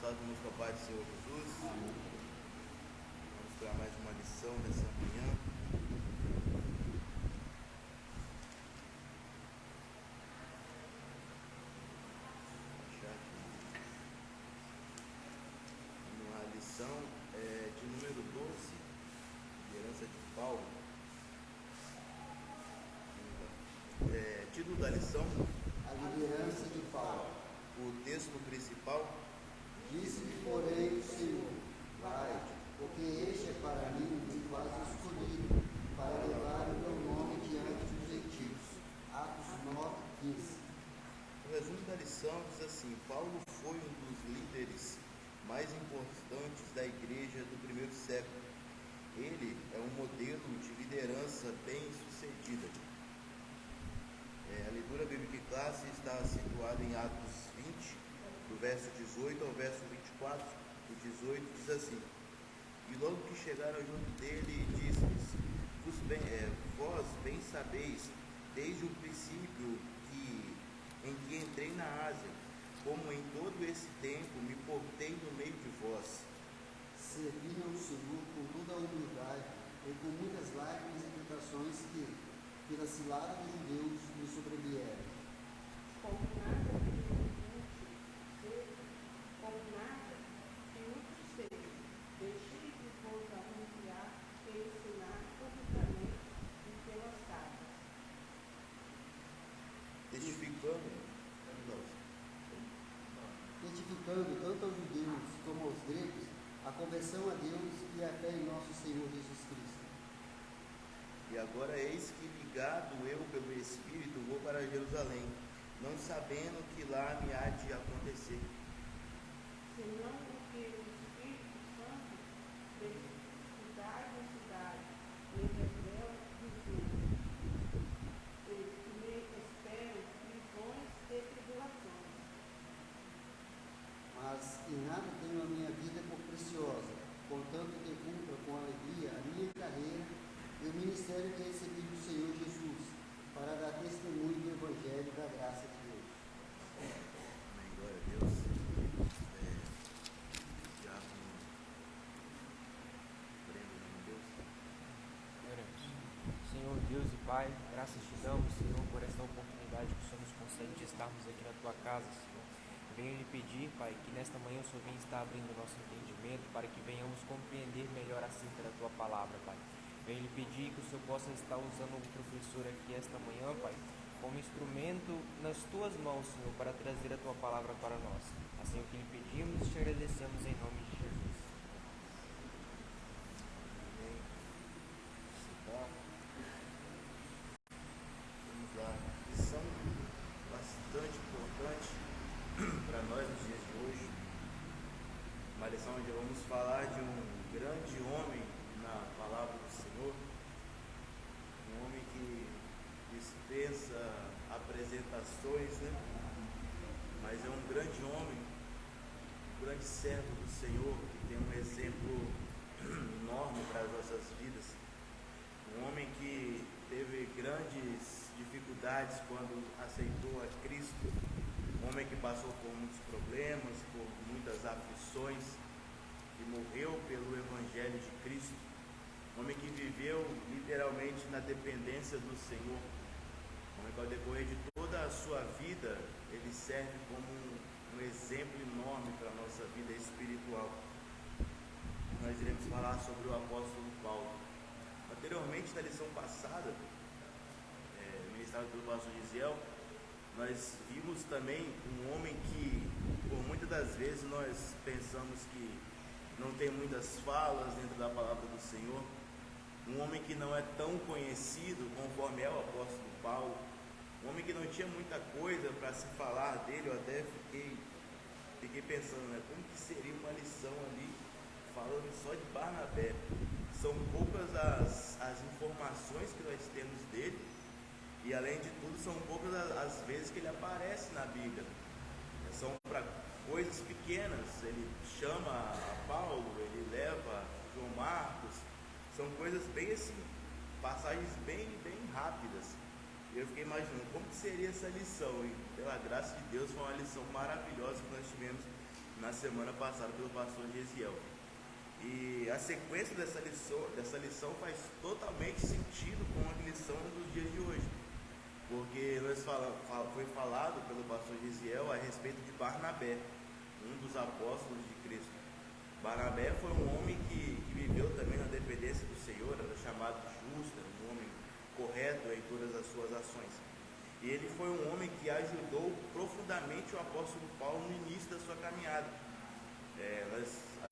abençoado conosco a paz do Senhor Jesus. Amém. Vamos para mais uma lição nessa manhã. Uma lição de número 12, liderança de Paulo. Título da lição: A liderança de Paulo. O texto principal: Disse-lhe, porém, o Senhor: vai, porque este é para mim um vaso escolhido, para levar o meu nome diante dos gentios. Atos 9:15. O resumo da lição diz assim: Paulo foi um dos líderes mais importantes da igreja do primeiro século. Ele é um modelo de liderança bem sucedida. A leitura bíblica em classe está situada em Atos 20, do verso 18 ao verso 24. O 18 diz assim: E logo que chegaram junto dele, disse-lhes: Vós bem sabeis, desde o princípio em que entrei na Ásia, como em todo esse tempo me portei no meio de vós. Servi ao Senhor com toda a humildade e com muitas lágrimas e tentações que, pela cilada dos judeus, me sobrevieram. Como nada inútil seja, deixei de vos anunciar e ensinar publicamente em pelas cartas. Testificando tanto aos judeus como aos gregos a conversão a Deus e a fé em nosso Senhor Jesus Cristo. E agora eis que, ligado eu pelo Espírito, vou para Jerusalém, não sabendo o que lá me há de acontecer. Senão o que o Espírito Santo, de cidade em cidade, me revela, dizendo: que me esperam prisões e tribulações. Mas em nada tenho a minha vida por preciosa, contanto que cumpra com alegria a minha carreira e o ministério que recebi do Senhor Jesus, para dar testemunho do Evangelho da graça de Deus. Amém, glória a Deus. Diácono Breno, meu Deus. Oremos. Senhor Deus e Pai, graças te damos, Senhor, por esta oportunidade que o Senhor nos concede de estarmos aqui na Tua casa, Senhor. Venho lhe pedir, Pai, que nesta manhã o Senhor venha estar abrindo o nosso entendimento para que venhamos compreender melhor acerca da Tua palavra, Pai. Venho lhe pedir que o Senhor possa estar usando o professor aqui esta manhã, Pai, como instrumento nas Tuas mãos, Senhor, para trazer a Tua palavra para nós. Assim o que lhe pedimos e te agradecemos em nome de Jesus. Amém. Vamos lá. Lição bastante importante para nós nos dias de hoje. Uma lição onde vamos falar de um grande homem na palavra do Senhor, um homem que dispensa apresentações, né? Mas é um grande homem, um grande servo do Senhor, que tem um exemplo enorme para as nossas vidas. Um homem que teve grandes dificuldades quando aceitou a Cristo. Um homem que passou por muitos problemas, por muitas aflições, e morreu pelo Evangelho de Cristo. Um homem que viveu literalmente na dependência do Senhor. Um homem que, ao decorrer de toda a sua vida, ele serve como um exemplo enorme para a nossa vida espiritual. Nós iremos falar sobre o apóstolo Paulo. Anteriormente, na lição passada, ministrado pelo pastor Gisel, nós vimos também um homem que, por muitas das vezes, nós pensamos que não tem muitas falas dentro da palavra do Senhor. Um homem que não é tão conhecido conforme é o apóstolo Paulo. Um homem que não tinha muita coisa para se falar dele. Eu até fiquei pensando, né, como que seria uma lição ali falando só de Barnabé. São poucas as informações que nós temos dele. E além de tudo, são poucas as vezes que ele aparece na Bíblia. São para coisas pequenas. Ele chama a Paulo, ele leva João Marcos. São coisas bem assim, passagens bem rápidas. E eu fiquei imaginando como que seria essa lição. E pela graça de Deus foi uma lição maravilhosa que nós tivemos na semana passada pelo pastor Gesiel. E a sequência dessa lição faz totalmente sentido com a lição dos dias de hoje, porque foi falado pelo pastor Gesiel a respeito de Barnabé, um dos apóstolos de Cristo. Barnabé foi um homem que viveu também na dependência do Senhor, era chamado justo, um homem correto em todas as suas ações. E ele foi um homem que ajudou profundamente o apóstolo Paulo no início da sua caminhada.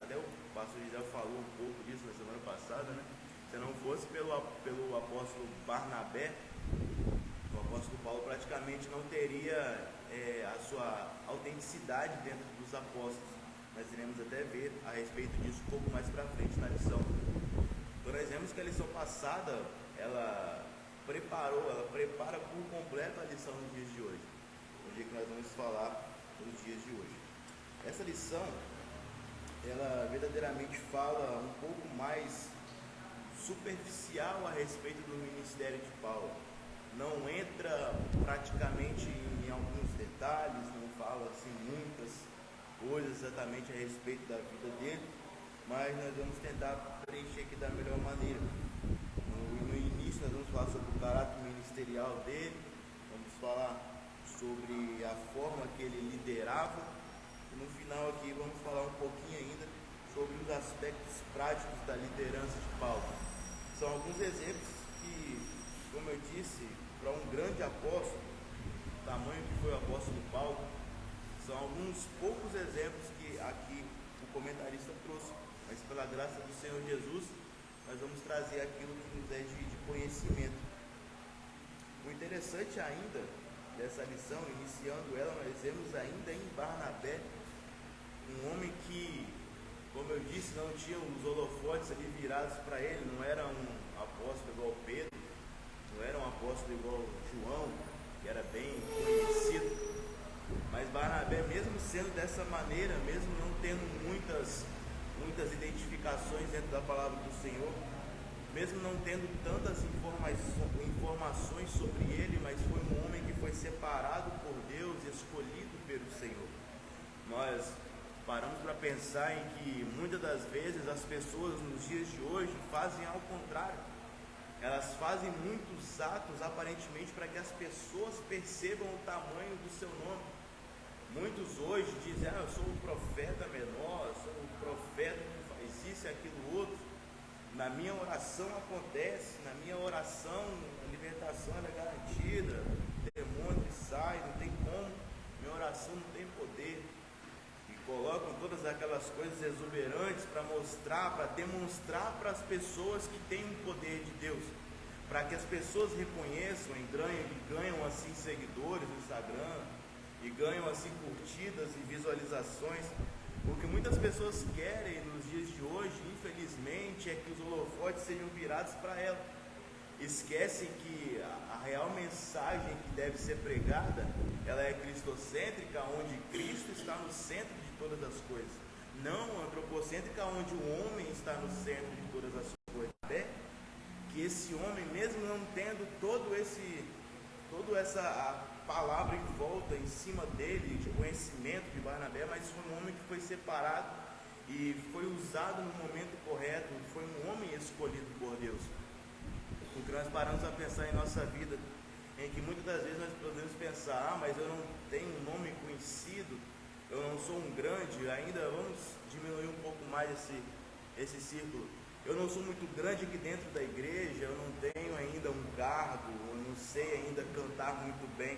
Até o pastor Gisele falou um pouco disso na semana passada, né? Se não fosse pelo apóstolo Barnabé, o apóstolo Paulo praticamente não teria a sua autenticidade dentro dos apóstolos. Nós iremos até ver a respeito disso um pouco mais para frente na lição. Então nós vemos que a lição passada, ela prepara por completo a lição dos dias de hoje. O dia que nós vamos falar nos dias de hoje. Essa lição, ela verdadeiramente fala um pouco mais superficial a respeito do ministério de Paulo. Não entra praticamente em alguns detalhes, não fala assim muitas coisas exatamente a respeito da vida dele, mas nós vamos tentar preencher aqui da melhor maneira. No início nós vamos falar sobre o caráter ministerial dele, vamos falar sobre a forma que ele liderava, e no final aqui vamos falar um pouquinho ainda sobre os aspectos práticos da liderança de Paulo. São alguns exemplos que, como eu disse, para um grande apóstolo, o tamanho que foi o apóstolo Paulo, são alguns poucos exemplos que aqui o comentarista trouxe, mas pela graça do Senhor Jesus, nós vamos trazer aquilo que nos é de conhecimento. O interessante ainda dessa lição, iniciando ela, nós vemos ainda em Barnabé, um homem que, como eu disse, não tinha os holofotes ali virados para ele, não era um apóstolo igual Pedro, não era um apóstolo igual João, que era bem conhecido. Mas Barnabé, mesmo sendo dessa maneira, mesmo não tendo muitas identificações dentro da palavra do Senhor, mesmo não tendo tantas informações sobre ele, mas foi um homem que foi separado por Deus, escolhido pelo Senhor. Nós paramos para pensar em que muitas das vezes as pessoas nos dias de hoje fazem ao contrário. Elas fazem muitos atos aparentemente para que as pessoas percebam o tamanho do seu nome. Muitos hoje dizem, eu sou um profeta menor, eu sou um profeta que faz isso e aquilo outro. Na minha oração acontece, na minha oração a libertação é garantida, o demônio sai, não tem como, minha oração não tem poder. E colocam todas aquelas coisas exuberantes para demonstrar para as pessoas que têm o poder de Deus, para que as pessoas reconheçam e ganham assim seguidores no Instagram, e ganham assim curtidas e visualizações. O que muitas pessoas querem nos dias de hoje, infelizmente, é que os holofotes sejam virados para ela. Esquecem que a real mensagem que deve ser pregada, ela é cristocêntrica, onde Cristo está no centro de todas as coisas. Não antropocêntrica, onde o homem está no centro de todas as coisas. Até que esse homem, mesmo não tendo toda essa palavra em volta, em cima dele, de conhecimento de Barnabé, mas foi um homem que foi separado e foi usado no momento correto, foi um homem escolhido por Deus. Porque nós paramos a pensar em nossa vida, em que muitas das vezes nós podemos pensar, mas eu não tenho um nome conhecido, eu não sou um grande, ainda vamos diminuir um pouco mais esse círculo. Eu não sou muito grande aqui dentro da igreja, eu não tenho ainda um cargo, eu não sei ainda cantar muito bem,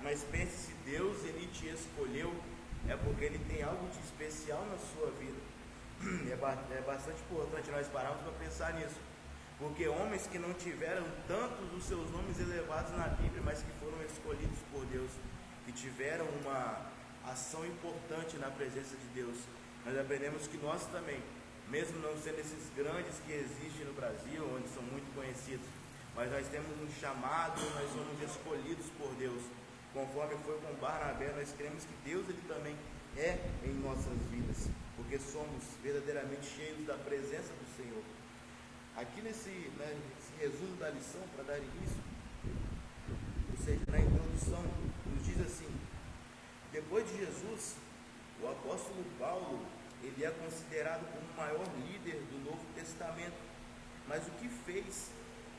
mas pense, se Deus ele te escolheu, é porque ele tem algo de especial na sua vida. É bastante importante nós pararmos para pensar nisso, porque homens que não tiveram tantos os seus nomes elevados na Bíblia, mas que foram escolhidos por Deus, que tiveram uma ação importante na presença de Deus, nós aprendemos que nós também, mesmo não sendo esses grandes que existem no Brasil, onde são muito conhecidos, mas nós temos um chamado, nós somos escolhidos por Deus. Conforme foi com Barnabé, nós cremos que Deus ele também é em nossas vidas, porque somos verdadeiramente cheios da presença do Senhor. Aqui nesse resumo da lição, para dar início, ou seja, na introdução, nos diz assim: depois de Jesus, O apóstolo Paulo, ele é considerado como o maior líder do Novo Testamento. Mas o que fez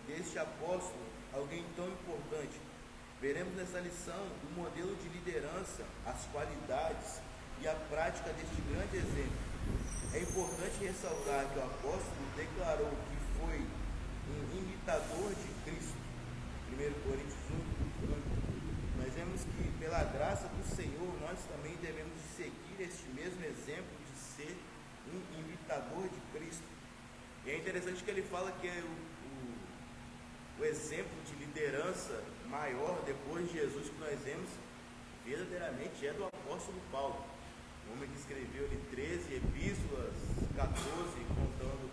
deste apóstolo alguém tão importante? Veremos nessa lição o modelo de liderança, as qualidades e a prática deste grande exemplo. É importante ressaltar que o apóstolo declarou que foi um imitador de Cristo. 1 Coríntios 1. Nós vemos que, pela graça do Senhor, nós também devemos seguir este mesmo exemplo de ser um imitador de Cristo. E é interessante que ele fala que é o exemplo de liderança maior depois de Jesus que nós vemos verdadeiramente é do apóstolo Paulo, um homem que escreveu ali 13 epístolas, 14 contando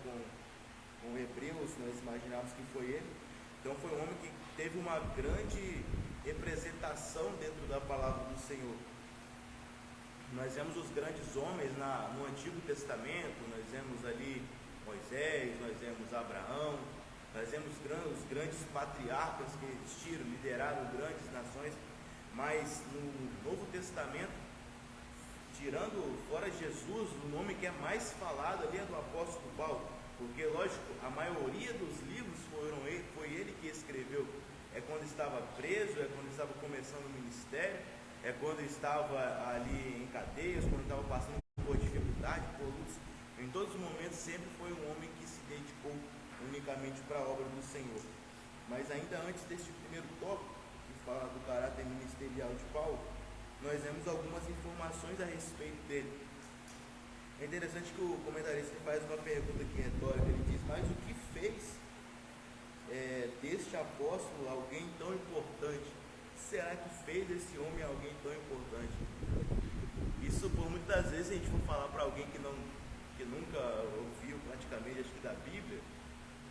com Hebreus, nós imaginamos que foi ele. Então foi um homem que teve uma grande representação dentro da palavra do Senhor. Nós vemos os grandes homens no Antigo Testamento, nós vemos ali Moisés, nós vemos Abraão, nós vemos os grandes patriarcas que existiram, lideraram grandes nações, mas no Novo Testamento, tirando fora Jesus, o nome que é mais falado ali é do apóstolo Paulo, porque, lógico, a maioria dos livros foi ele que escreveu. É quando estava preso, é quando estava começando o ministério, é quando estava ali em cadeias, quando estava passando por dificuldade, por lutas. Em todos os momentos sempre foi um homem que se dedicou unicamente para a obra do Senhor. Mas ainda antes deste primeiro tópico, que fala do caráter ministerial de Paulo, nós vemos algumas informações a respeito dele. É interessante que o comentarista faz uma pergunta aqui retórica, ele diz, mas o que fez deste apóstolo alguém tão importante? Será que fez esse homem alguém tão importante? Isso, por muitas vezes, a gente for falar para alguém que nunca ouviu praticamente, acho que da Bíblia,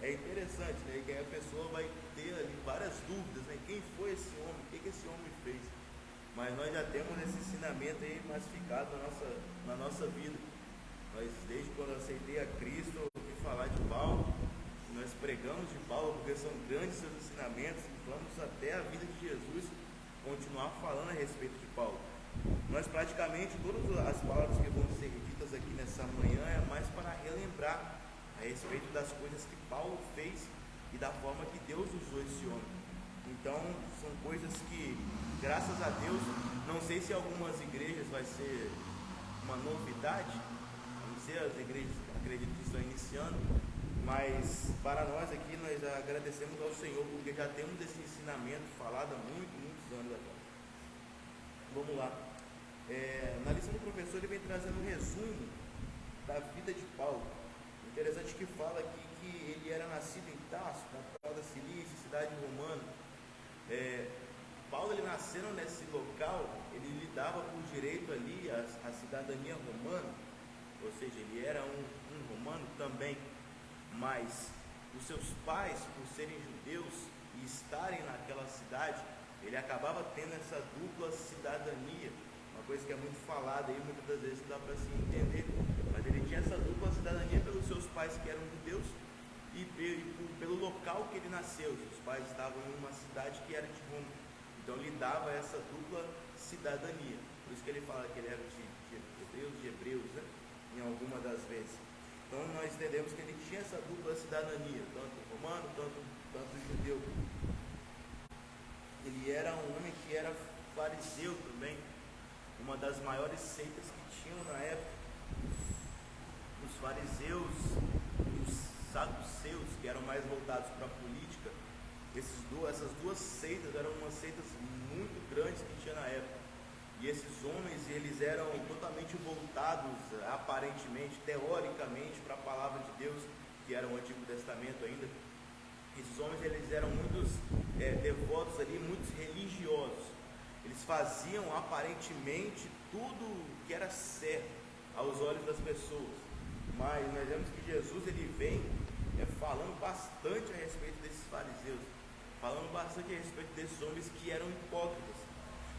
é interessante, né? Que a pessoa vai ter ali várias dúvidas, né? Quem foi esse homem? O que esse homem fez? Mas nós já temos esse ensinamento aí massificado na nossa vida. Nós, desde quando eu aceitei a Cristo, eu ouvi falar de Paulo, nós pregamos de Paulo, porque são grandes seus ensinamentos, e vamos até a vida de Jesus continuar falando a respeito de Paulo. Nós praticamente, todas as palavras que vão ser ditas aqui nessa manhã é mais para relembrar a respeito das coisas que Paulo fez e da forma que Deus usou esse homem. Então, são coisas que, graças a Deus, não sei se algumas igrejas vai ser uma novidade, não sei, as igrejas acredito que estão iniciando, mas para nós aqui, nós agradecemos ao Senhor, porque já temos esse ensinamento falado há muitos anos atrás. Vamos lá. Na lição do professor, ele vem trazendo um resumo da vida de Paulo. Interessante que fala aqui que ele era nascido em Tarso, capital da Cilícia, cidade romana. Paulo, ele nascendo nesse local, ele lidava por direito ali a cidadania romana, ou seja, ele era um romano também, mas os seus pais, por serem judeus e estarem naquela cidade, ele acabava tendo essa dupla cidadania, uma coisa que é muito falada aí, muitas das vezes não dá para se entender, mas ele tinha essa dupla cidadania pelos seus pais que eram judeus e pelo local que ele nasceu. Os pais estavam em uma cidade que era de Roma, então lhe dava essa dupla cidadania, por isso que ele fala que ele era de hebreus, né? Em alguma das vezes. Então nós entendemos que ele tinha essa dupla cidadania, tanto romano, tanto judeu. Ele era um homem que era fariseu também, uma das maiores seitas que tinham na época. Os fariseus e os saduceus, que eram mais voltados para a política, essas duas seitas eram umas seitas muito grandes que tinha na época. E esses homens, eles eram totalmente voltados, aparentemente, teoricamente, para a palavra de Deus, que era o Antigo Testamento ainda. Esses homens, eles eram muitos devotos ali, muitos religiosos. Eles faziam, aparentemente, tudo que era certo aos olhos das pessoas. Mas nós vemos que Jesus, ele vem falando bastante a respeito desses fariseus, falando bastante a respeito desses homens que eram hipócritas.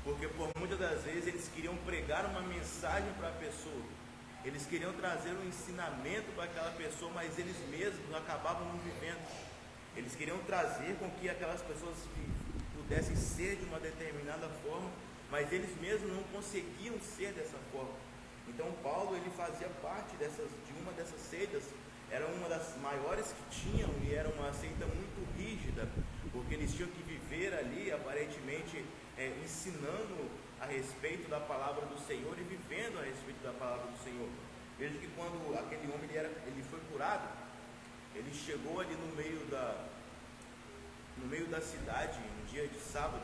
Porque por muitas das vezes eles queriam pregar uma mensagem para a pessoa, eles queriam trazer um ensinamento para aquela pessoa, mas eles mesmos acabavam não vivendo. Eles queriam trazer com que aquelas pessoas pudessem ser de uma determinada forma, mas eles mesmos não conseguiam ser dessa forma. Então Paulo ele fazia parte de uma dessas seitas, era uma das maiores que tinham e era uma seita muito rígida, porque eles tinham que viver ali aparentemente ensinando a respeito da palavra do Senhor e vivendo a respeito da palavra do Senhor. Veja que quando aquele homem ele foi curado, ele chegou ali no meio da cidade, no dia de sábado.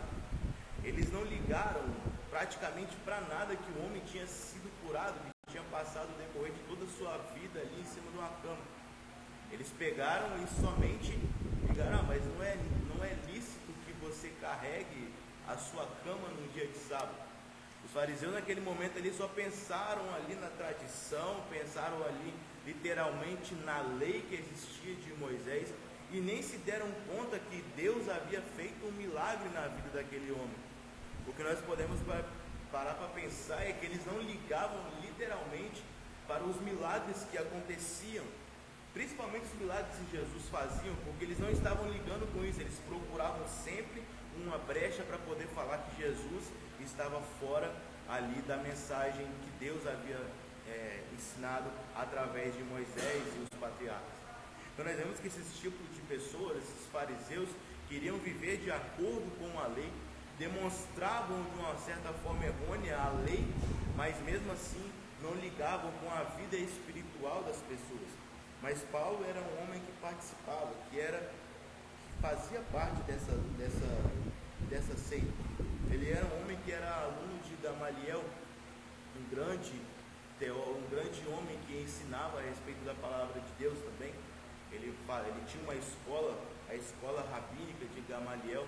Eles não ligaram praticamente para nada que o homem tinha sido curado, que tinha passado o decorrer de toda a sua vida ali em cima de uma cama. Eles pegaram e somente ligaram: mas não é lícito que você carregue a sua cama no dia de sábado. Os fariseus naquele momento ali só pensaram ali na tradição, pensaram ali literalmente na lei que existia de Moisés, e nem se deram conta que Deus havia feito um milagre na vida daquele homem. O que nós podemos parar para pensar é que eles não ligavam literalmente para os milagres que aconteciam, principalmente os milagres que Jesus fazia, porque eles não estavam ligando com isso. Eles procuravam sempre uma brecha para poder falar que Jesus estava fora ali da mensagem que Deus havia ensinado através de Moisés e os patriarcas. Então nós vemos que esses tipos de pessoas, esses fariseus, queriam viver de acordo com a lei, demonstravam de uma certa forma errônea a lei, mas mesmo assim não ligavam com a vida espiritual das pessoas. Mas Paulo era um homem que participava, que fazia parte dessa seita. Ele era um homem que era aluno de Gamaliel, um grande homem que ensinava a respeito da palavra de Deus também. Ele tinha uma escola, a escola rabínica de Gamaliel.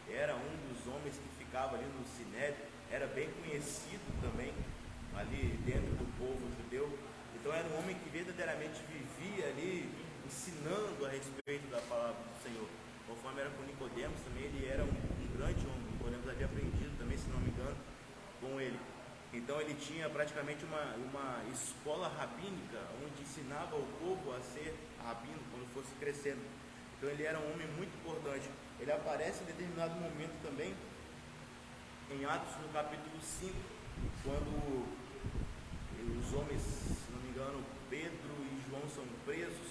Era um dos homens que ficava ali no Sinédrio, era bem conhecido também ali dentro do povo judeu. Então era um homem que verdadeiramente vivia ali ensinando a respeito da palavra do Senhor. Conforme era com Nicodemos também, ele era um grande homem. Nicodemos havia aprendido também, se não me engano, com ele. Então ele tinha praticamente uma escola rabínica, onde ensinava o povo a ser rabino quando fosse crescendo. Então ele era um homem muito importante. Ele aparece em determinado momento também em Atos, no capítulo 5, quando os homens, se não me engano, Pedro e João são presos.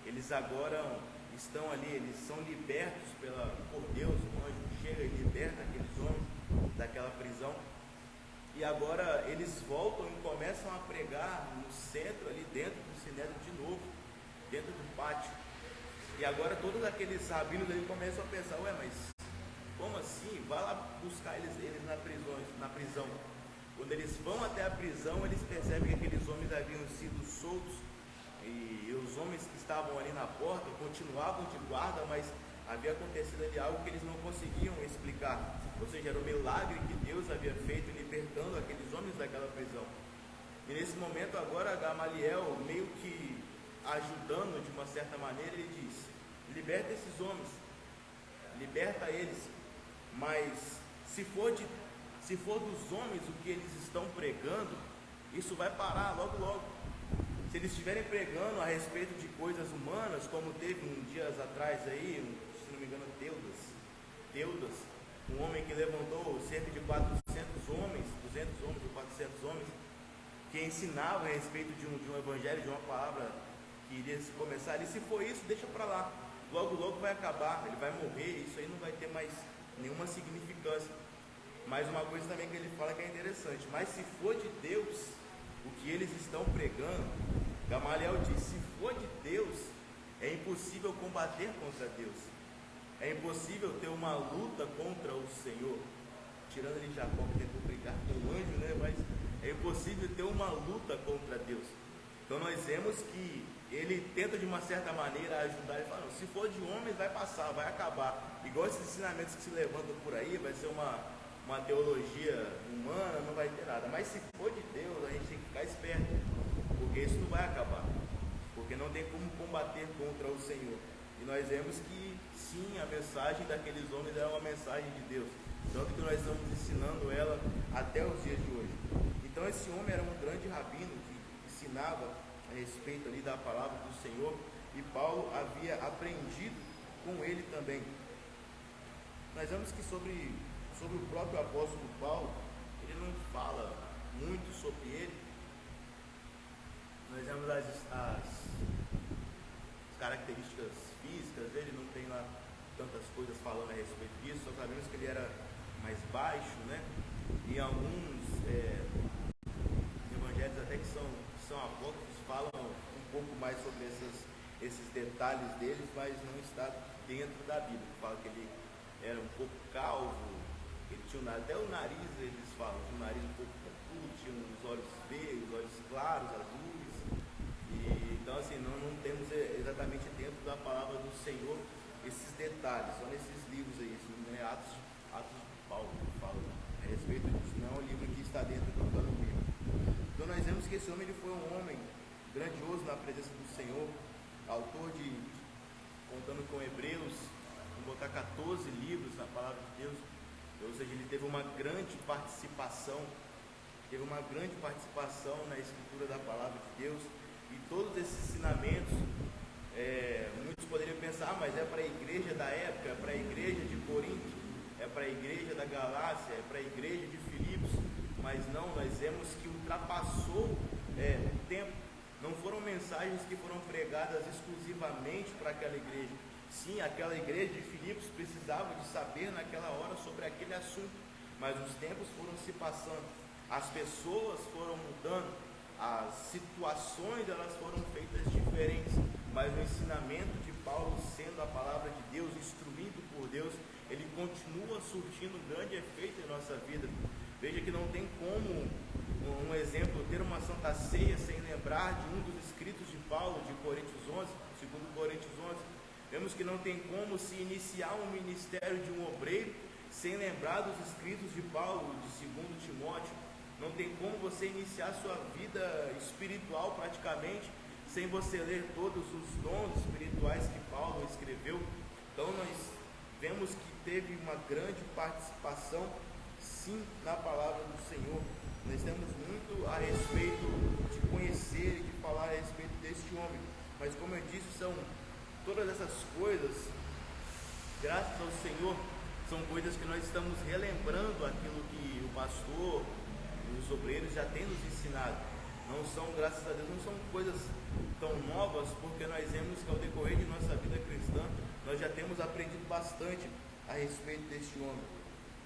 Eles agora estão ali, eles são libertos por Deus. O anjo chega e liberta aqueles homens daquela prisão. E agora eles voltam e começam a pregar no centro, ali dentro do Sinédrio de novo, dentro do pátio. E agora todos aqueles rabinos ali começam a pensar: ué, mas como assim? Vai lá buscar eles na prisão. Quando eles vão até a prisão, eles percebem que aqueles homens haviam sido soltos, e os homens que estavam ali na porta continuavam de guarda, mas havia acontecido ali algo que eles não conseguiam explicar. Ou seja, era o milagre que Deus havia feito libertando aqueles homens daquela prisão. E nesse momento agora Gamaliel, meio que ajudando de uma certa maneira, ele diz: liberta esses homens, liberta eles, mas se for dos homens o que eles estão pregando, isso vai parar logo. Se eles estiverem pregando a respeito de coisas humanas, como teve dias atrás aí, se não me engano, Teudas, um homem que levantou cerca de 400 homens, 200 homens ou 400 homens, que ensinava a respeito de um evangelho, de uma palavra que iria se começar. E se for isso, deixa para lá, logo vai acabar, ele vai morrer, isso aí não vai ter mais nenhuma significância. Mas uma coisa também que ele fala que é interessante: mas se for de Deus o que eles estão pregando, Gamaliel diz, se for de Deus, é impossível combater contra Deus, é impossível ter uma luta contra o Senhor. Tirando ali Jacó, que tentou brigar com o anjo, né? Mas é impossível ter uma luta contra Deus. Então nós vemos que ele tenta de uma certa maneira ajudar. Ele fala: não, se for de homens vai passar, vai acabar. Igual esses ensinamentos que se levantam por aí, vai ser uma teologia humana, não vai ter nada. Mas se for de Deus, a gente tem que ficar esperto, porque isso não vai acabar, porque não tem como combater contra o Senhor. E nós vemos que sim, a mensagem daqueles homens era uma mensagem de Deus, tanto que nós estamos ensinando ela até os dias de hoje. Então esse homem era um grande rabino que ensinava a respeito ali da palavra do Senhor, e Paulo havia aprendido com ele também. Nós vemos que sobre o próprio apóstolo Paulo, ele não fala muito sobre ele, vemos as características físicas dele, não tem lá tantas coisas falando a respeito disso, só sabemos que ele era mais baixo, né? E alguns evangelhos até que são apócrifos falam um pouco mais sobre esses detalhes deles, mas não está dentro da Bíblia. Fala que ele era um pouco calvo, ele tinha até o nariz, eles falam, tinha um nariz um pouco pontudo, tinha uns olhos verdes, olhos claros, azuis. Então assim, não temos exatamente dentro da palavra do Senhor esses detalhes, só nesses livros aí, assim, né? Atos de Paulo que fala a respeito disso, não é um livro que está dentro do plano bíblico. Então nós vemos que esse homem ele foi um homem grandioso na presença do Senhor, autor contando com Hebreus, vamos botar 14 livros na palavra de Deus, ou seja, ele teve uma grande participação na escritura da palavra de Deus, e todos esses ensinamentos, muitos poderiam pensar, mas é para a igreja da época, é para a igreja de Corinto, é para a igreja da Galácia, é para a igreja de Filipos, mas não, nós vemos que ultrapassou o tempo. Não foram mensagens que foram pregadas exclusivamente para aquela igreja. Sim, aquela igreja de Filipos precisava de saber naquela hora sobre aquele assunto, mas os tempos foram se passando, as pessoas foram mudando, as situações elas foram feitas diferentes, mas o ensinamento de Paulo, sendo a palavra de Deus, instruído por Deus, ele continua surtindo um grande efeito em nossa vida. Veja que não tem como, um exemplo, ter uma santa ceia sem lembrar de um dos escritos de Paulo, de Coríntios 11, segundo Coríntios 11. Vemos que não tem como se iniciar um ministério de um obreiro sem lembrar dos escritos de Paulo, de 2 Timóteo. Não tem como você iniciar sua vida espiritual praticamente sem você ler todos os dons espirituais que Paulo escreveu. Então nós vemos que teve uma grande participação, sim, na palavra do Senhor. Nós temos muito a respeito de conhecer e de falar a respeito deste homem, mas como eu disse, são todas essas coisas, graças ao Senhor, são coisas que nós estamos relembrando aquilo que o pastor e os obreiros já têm nos ensinado. Não são, graças a Deus, não são coisas tão novas, porque nós vemos que ao decorrer de nossa vida cristã, nós já temos aprendido bastante a respeito deste homem.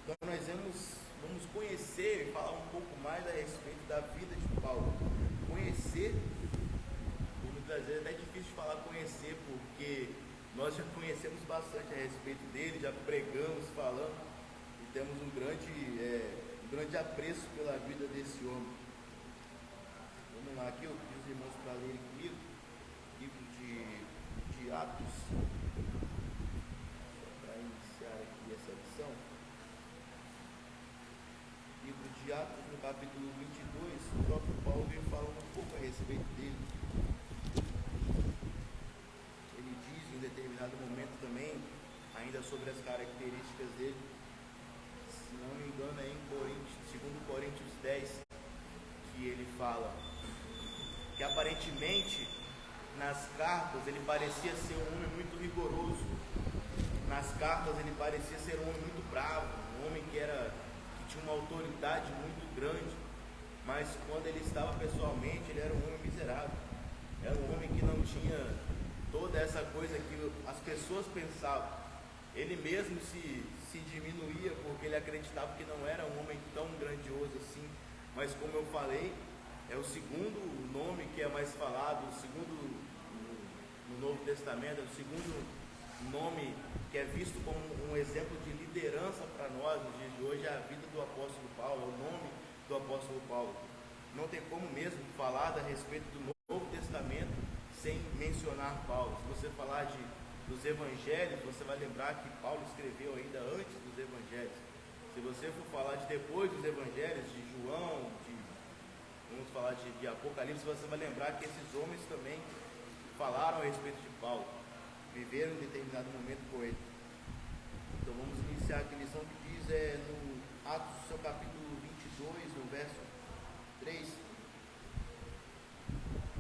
Então nós vamos conhecer e falar um pouco mais a respeito da vida de Paulo. Conhecer, muitas vezes é até difícil de falar conhecer, porque nós já conhecemos bastante a respeito dele, já pregamos, falando, e temos um grande apreço pela vida desse homem. Vamos lá, aqui eu pedi os irmãos para lerem comigo, livro de Atos, para iniciar aqui essa lição. Livro de Atos, no capítulo 22, o próprio Paulo vem falando um pouco a respeito dele. Ele diz em determinado momento também, ainda sobre as características dele, se não me engano é em segundo Coríntios 10, que ele fala que aparentemente nas cartas ele parecia ser um homem muito rigoroso, nas cartas ele parecia ser um homem muito bravo, um homem que tinha uma autoridade muito grande, mas quando ele estava pessoalmente, ele era um homem miserável, era um homem que não tinha toda essa coisa que as pessoas pensavam. Ele mesmo se diminuía porque ele acreditava que não era um homem tão grandioso assim, mas como eu falei, é o segundo nome que é mais falado, o segundo no Novo Testamento, é o segundo nome que é visto como um exemplo de liderança para nós nos dias de hoje, é a vida do apóstolo Paulo, é o nome do apóstolo Paulo. Não tem como mesmo falar a respeito do Novo Testamento sem mencionar Paulo. Se você falar dos evangelhos, você vai lembrar que Paulo escreveu ainda antes dos evangelhos. Se você for falar de depois dos evangelhos, de João, vamos falar de Apocalipse, você vai lembrar que esses homens também falaram a respeito de Paulo, viveram em determinado momento com ele. Então vamos iniciar aqui a lição que diz no Atos, seu capítulo 22, no verso 3.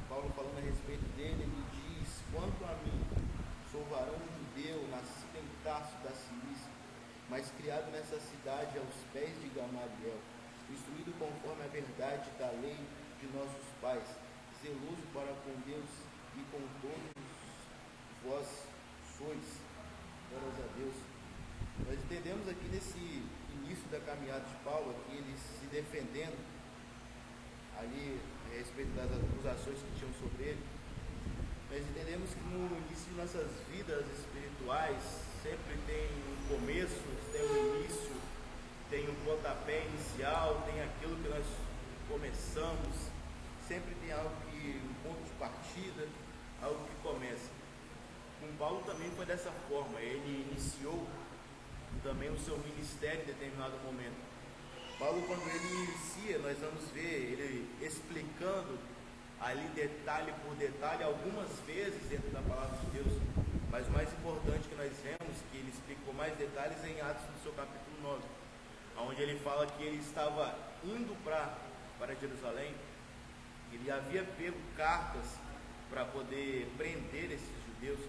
Paulo falando a respeito dele, ele diz: quanto a mim, sou varão judeu, nascido em Tarso da Cilícia, mas criado nessa cidade aos pés de Gamaliel, instruído conforme a verdade da lei de nossos pais, zeloso para com Deus e com todos vós sois. Glórias a Deus. Nós entendemos aqui nesse início da caminhada de Paulo, aqui ele se defendendo ali a respeito das acusações que tinham sobre ele. Nós entendemos que no início de nossas vidas espirituais sempre tem um começo, tem um início, tem um pontapé inicial, tem aquilo que nós começamos, sempre tem algo que, um ponto de partida, algo que começa. Com Paulo também foi dessa forma, ele iniciou também o seu ministério em determinado momento. Paulo, quando ele inicia, nós vamos ver ele explicando ali detalhe por detalhe, algumas vezes dentro da palavra de Deus, mas o mais importante que nós vemos, que ele explicou mais detalhes em Atos do seu capítulo 9, onde ele fala que ele estava indo para Jerusalém, ele havia pego cartas para poder prender esses judeus,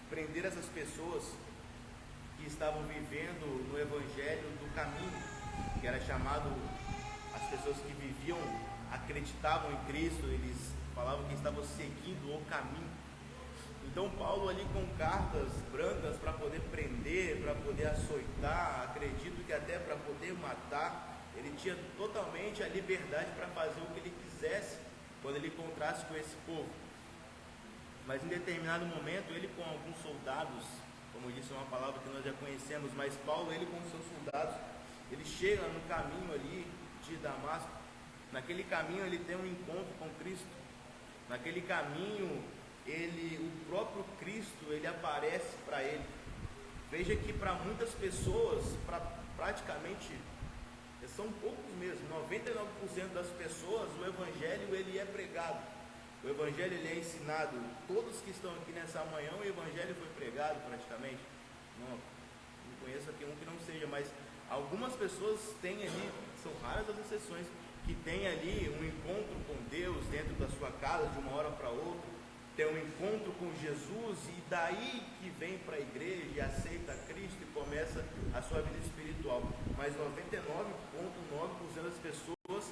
prender essas pessoas que estavam vivendo no evangelho do caminho, que era chamado, as pessoas que viviam, acreditavam em Cristo, eles falavam que estavam seguindo o caminho. Então Paulo ali com cartas brancas para poder prender, para poder açoitar, acredito que até para poder matar, ele tinha totalmente a liberdade para fazer o que ele quisesse quando ele encontrasse com esse povo. Mas em determinado momento, ele com alguns soldados, como eu disse, é uma palavra que nós já conhecemos, mas Paulo, ele com seus soldados, ele chega no caminho ali de Damasco. Naquele caminho ele tem um encontro com Cristo. Naquele caminho, o próprio Cristo, ele aparece para ele. Veja que para muitas pessoas, praticamente, são poucos mesmo, 99% das pessoas, o Evangelho ele é pregado. O Evangelho ele é ensinado. Todos que estão aqui nessa manhã, o Evangelho foi pregado praticamente. Não conheço aqui um que não seja, mas algumas pessoas têm ali, são raras as exceções, que tem ali um encontro com Deus dentro da sua casa de uma hora para outra, tem um encontro com Jesus e daí que vem para a igreja e aceita Cristo e começa a sua vida espiritual. Mas 99,9% das pessoas,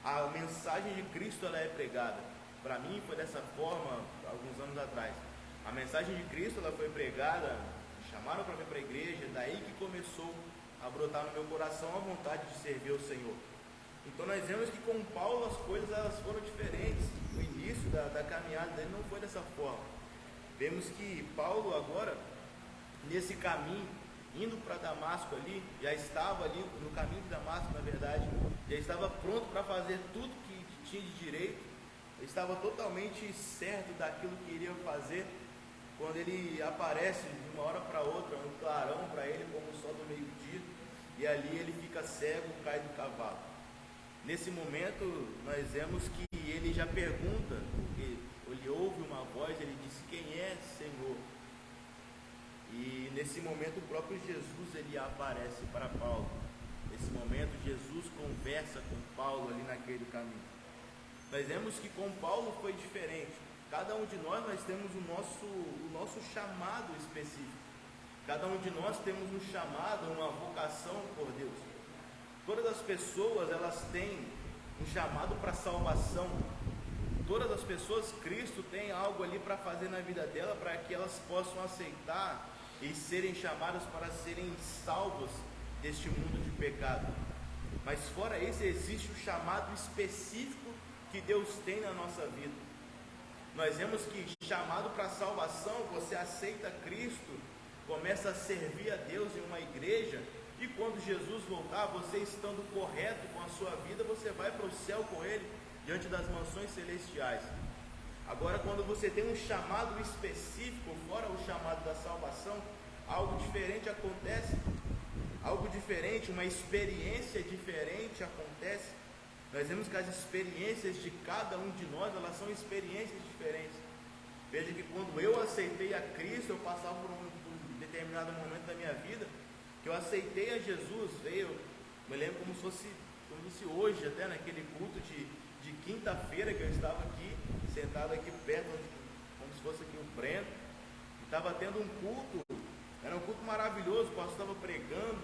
a mensagem de Cristo ela é pregada. Para mim foi dessa forma alguns anos atrás. A mensagem de Cristo ela foi pregada, me chamaram para vir para a igreja, daí que começou a brotar no meu coração a vontade de servir ao Senhor. Então nós vemos que com Paulo as coisas elas foram diferentes. No início da caminhada dele não foi dessa forma. Vemos que Paulo agora, nesse caminho, indo para Damasco ali, já estava ali no caminho de Damasco, na verdade, já estava pronto para fazer tudo que tinha de direito, estava totalmente certo daquilo que iria fazer, quando ele aparece de uma hora para outra, um clarão para ele como o sol do meio-dia, e ali ele fica cego, cai do cavalo. Nesse momento, nós vemos que ele já pergunta, porque ele ouve uma voz, ele disse, quem é, Senhor? E nesse momento, o próprio Jesus, ele aparece para Paulo. Nesse momento, Jesus conversa com Paulo ali naquele caminho. Nós vemos que com Paulo foi diferente. Cada um de nós temos o nosso chamado específico. Cada um de nós temos um chamado, uma vocação por Deus. Todas as pessoas, elas têm um chamado para salvação. Todas as pessoas, Cristo tem algo ali para fazer na vida dela, para que elas possam aceitar e serem chamadas para serem salvos deste mundo de pecado. Mas fora isso, existe o chamado específico que Deus tem na nossa vida. Nós vemos que chamado para salvação, você aceita Cristo, começa a servir a Deus em uma igreja, e quando Jesus voltar, você estando correto com a sua vida, você vai para o céu com Ele, diante das mansões celestiais. Agora, quando você tem um chamado específico, fora o chamado da salvação, algo diferente acontece, algo diferente, uma experiência diferente acontece. Nós vemos que as experiências de cada um de nós, elas são experiências diferentes. Veja que quando eu aceitei a Cristo, eu passava por um determinado momento da minha vida, que eu aceitei a Jesus, me lembro como se fosse hoje, até naquele culto de quinta-feira, que eu estava aqui, sentado aqui perto, como se fosse aqui o Breno, e estava tendo um culto, era um culto maravilhoso, o pastor estava pregando,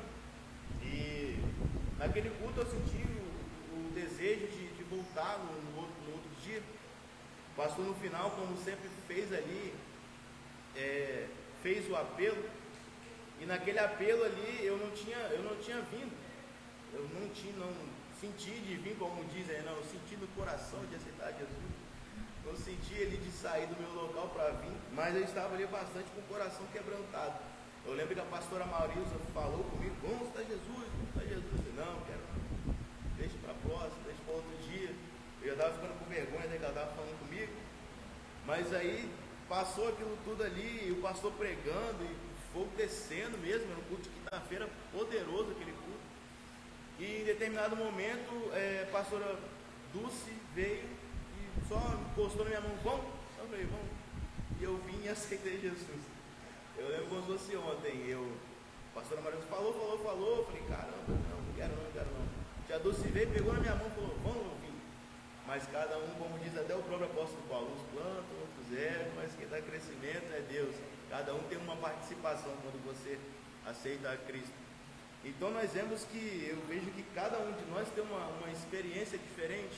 e naquele culto eu senti o desejo de voltar no outro dia, O pastor, no final, como sempre fez ali, fez o apelo, e naquele apelo ali eu não tinha vindo, eu não senti de vir, como dizem, não, eu senti no coração de aceitar Jesus, não senti ele de sair do meu local para vir, mas eu estava ali bastante com o coração quebrantado. Eu lembro que a pastora Maurisa falou comigo: vamos estar Jesus, vamos estar Jesus. Eu disse: não, quero não, deixa para a próxima, deixa para outro dia. Eu já estava ficando com vergonha de que ela estava falando comigo, mas aí passou aquilo tudo ali, e o pastor pregando, e fogo descendo mesmo, era um culto de quinta-feira, poderoso aquele culto. E em determinado momento, a pastora Dulce veio e só encostou na minha mão: vamos? Eu falei: vamos. E eu vim e aceitei Jesus. Eu lembro como se fosse ontem, a pastora Maria falou, eu falei: caramba, não quero não. Tia Dulce veio, pegou na minha mão e falou: vamos ouvir. Mas cada um, como diz até o próprio apóstolo Paulo, uns plantam, outros erram, mas quem dá crescimento é Deus. Cada um tem uma participação quando você aceita a Cristo. Então nós vemos que, eu vejo que cada um de nós tem uma experiência diferente,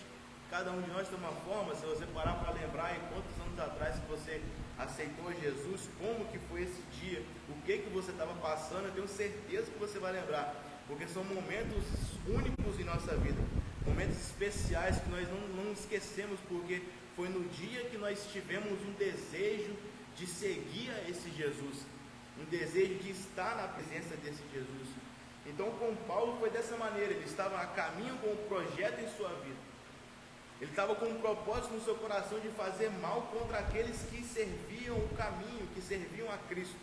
cada um de nós tem uma forma. Se você parar para lembrar em quantos anos atrás que você aceitou Jesus, como que foi esse dia, o que você estava passando, eu tenho certeza que você vai lembrar, porque são momentos únicos em nossa vida, momentos especiais que nós não esquecemos, porque foi no dia que nós tivemos um desejo de seguir a esse Jesus, um desejo de estar na presença desse Jesus. Então com Paulo foi dessa maneira, ele estava a caminho com um projeto em sua vida, ele estava com um propósito no seu coração de fazer mal contra aqueles que serviam o caminho, que serviam a Cristo.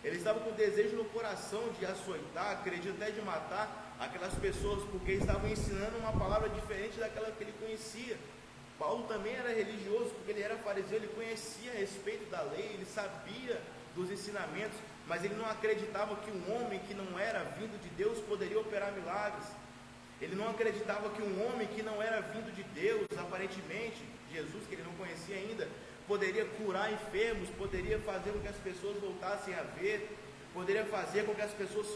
Ele estava com desejo no coração de açoitar, acredito até de matar aquelas pessoas, porque estavam ensinando uma palavra diferente daquela que ele conhecia. Paulo também era religioso, porque ele era fariseu, ele conhecia a respeito da lei, ele sabia dos ensinamentos, mas ele não acreditava que um homem que não era vindo de Deus poderia operar milagres. Ele não acreditava que um homem que não era vindo de Deus, aparentemente, Jesus, que ele não conhecia ainda, poderia curar enfermos, poderia fazer com que as pessoas voltassem a ver, poderia fazer com que as pessoas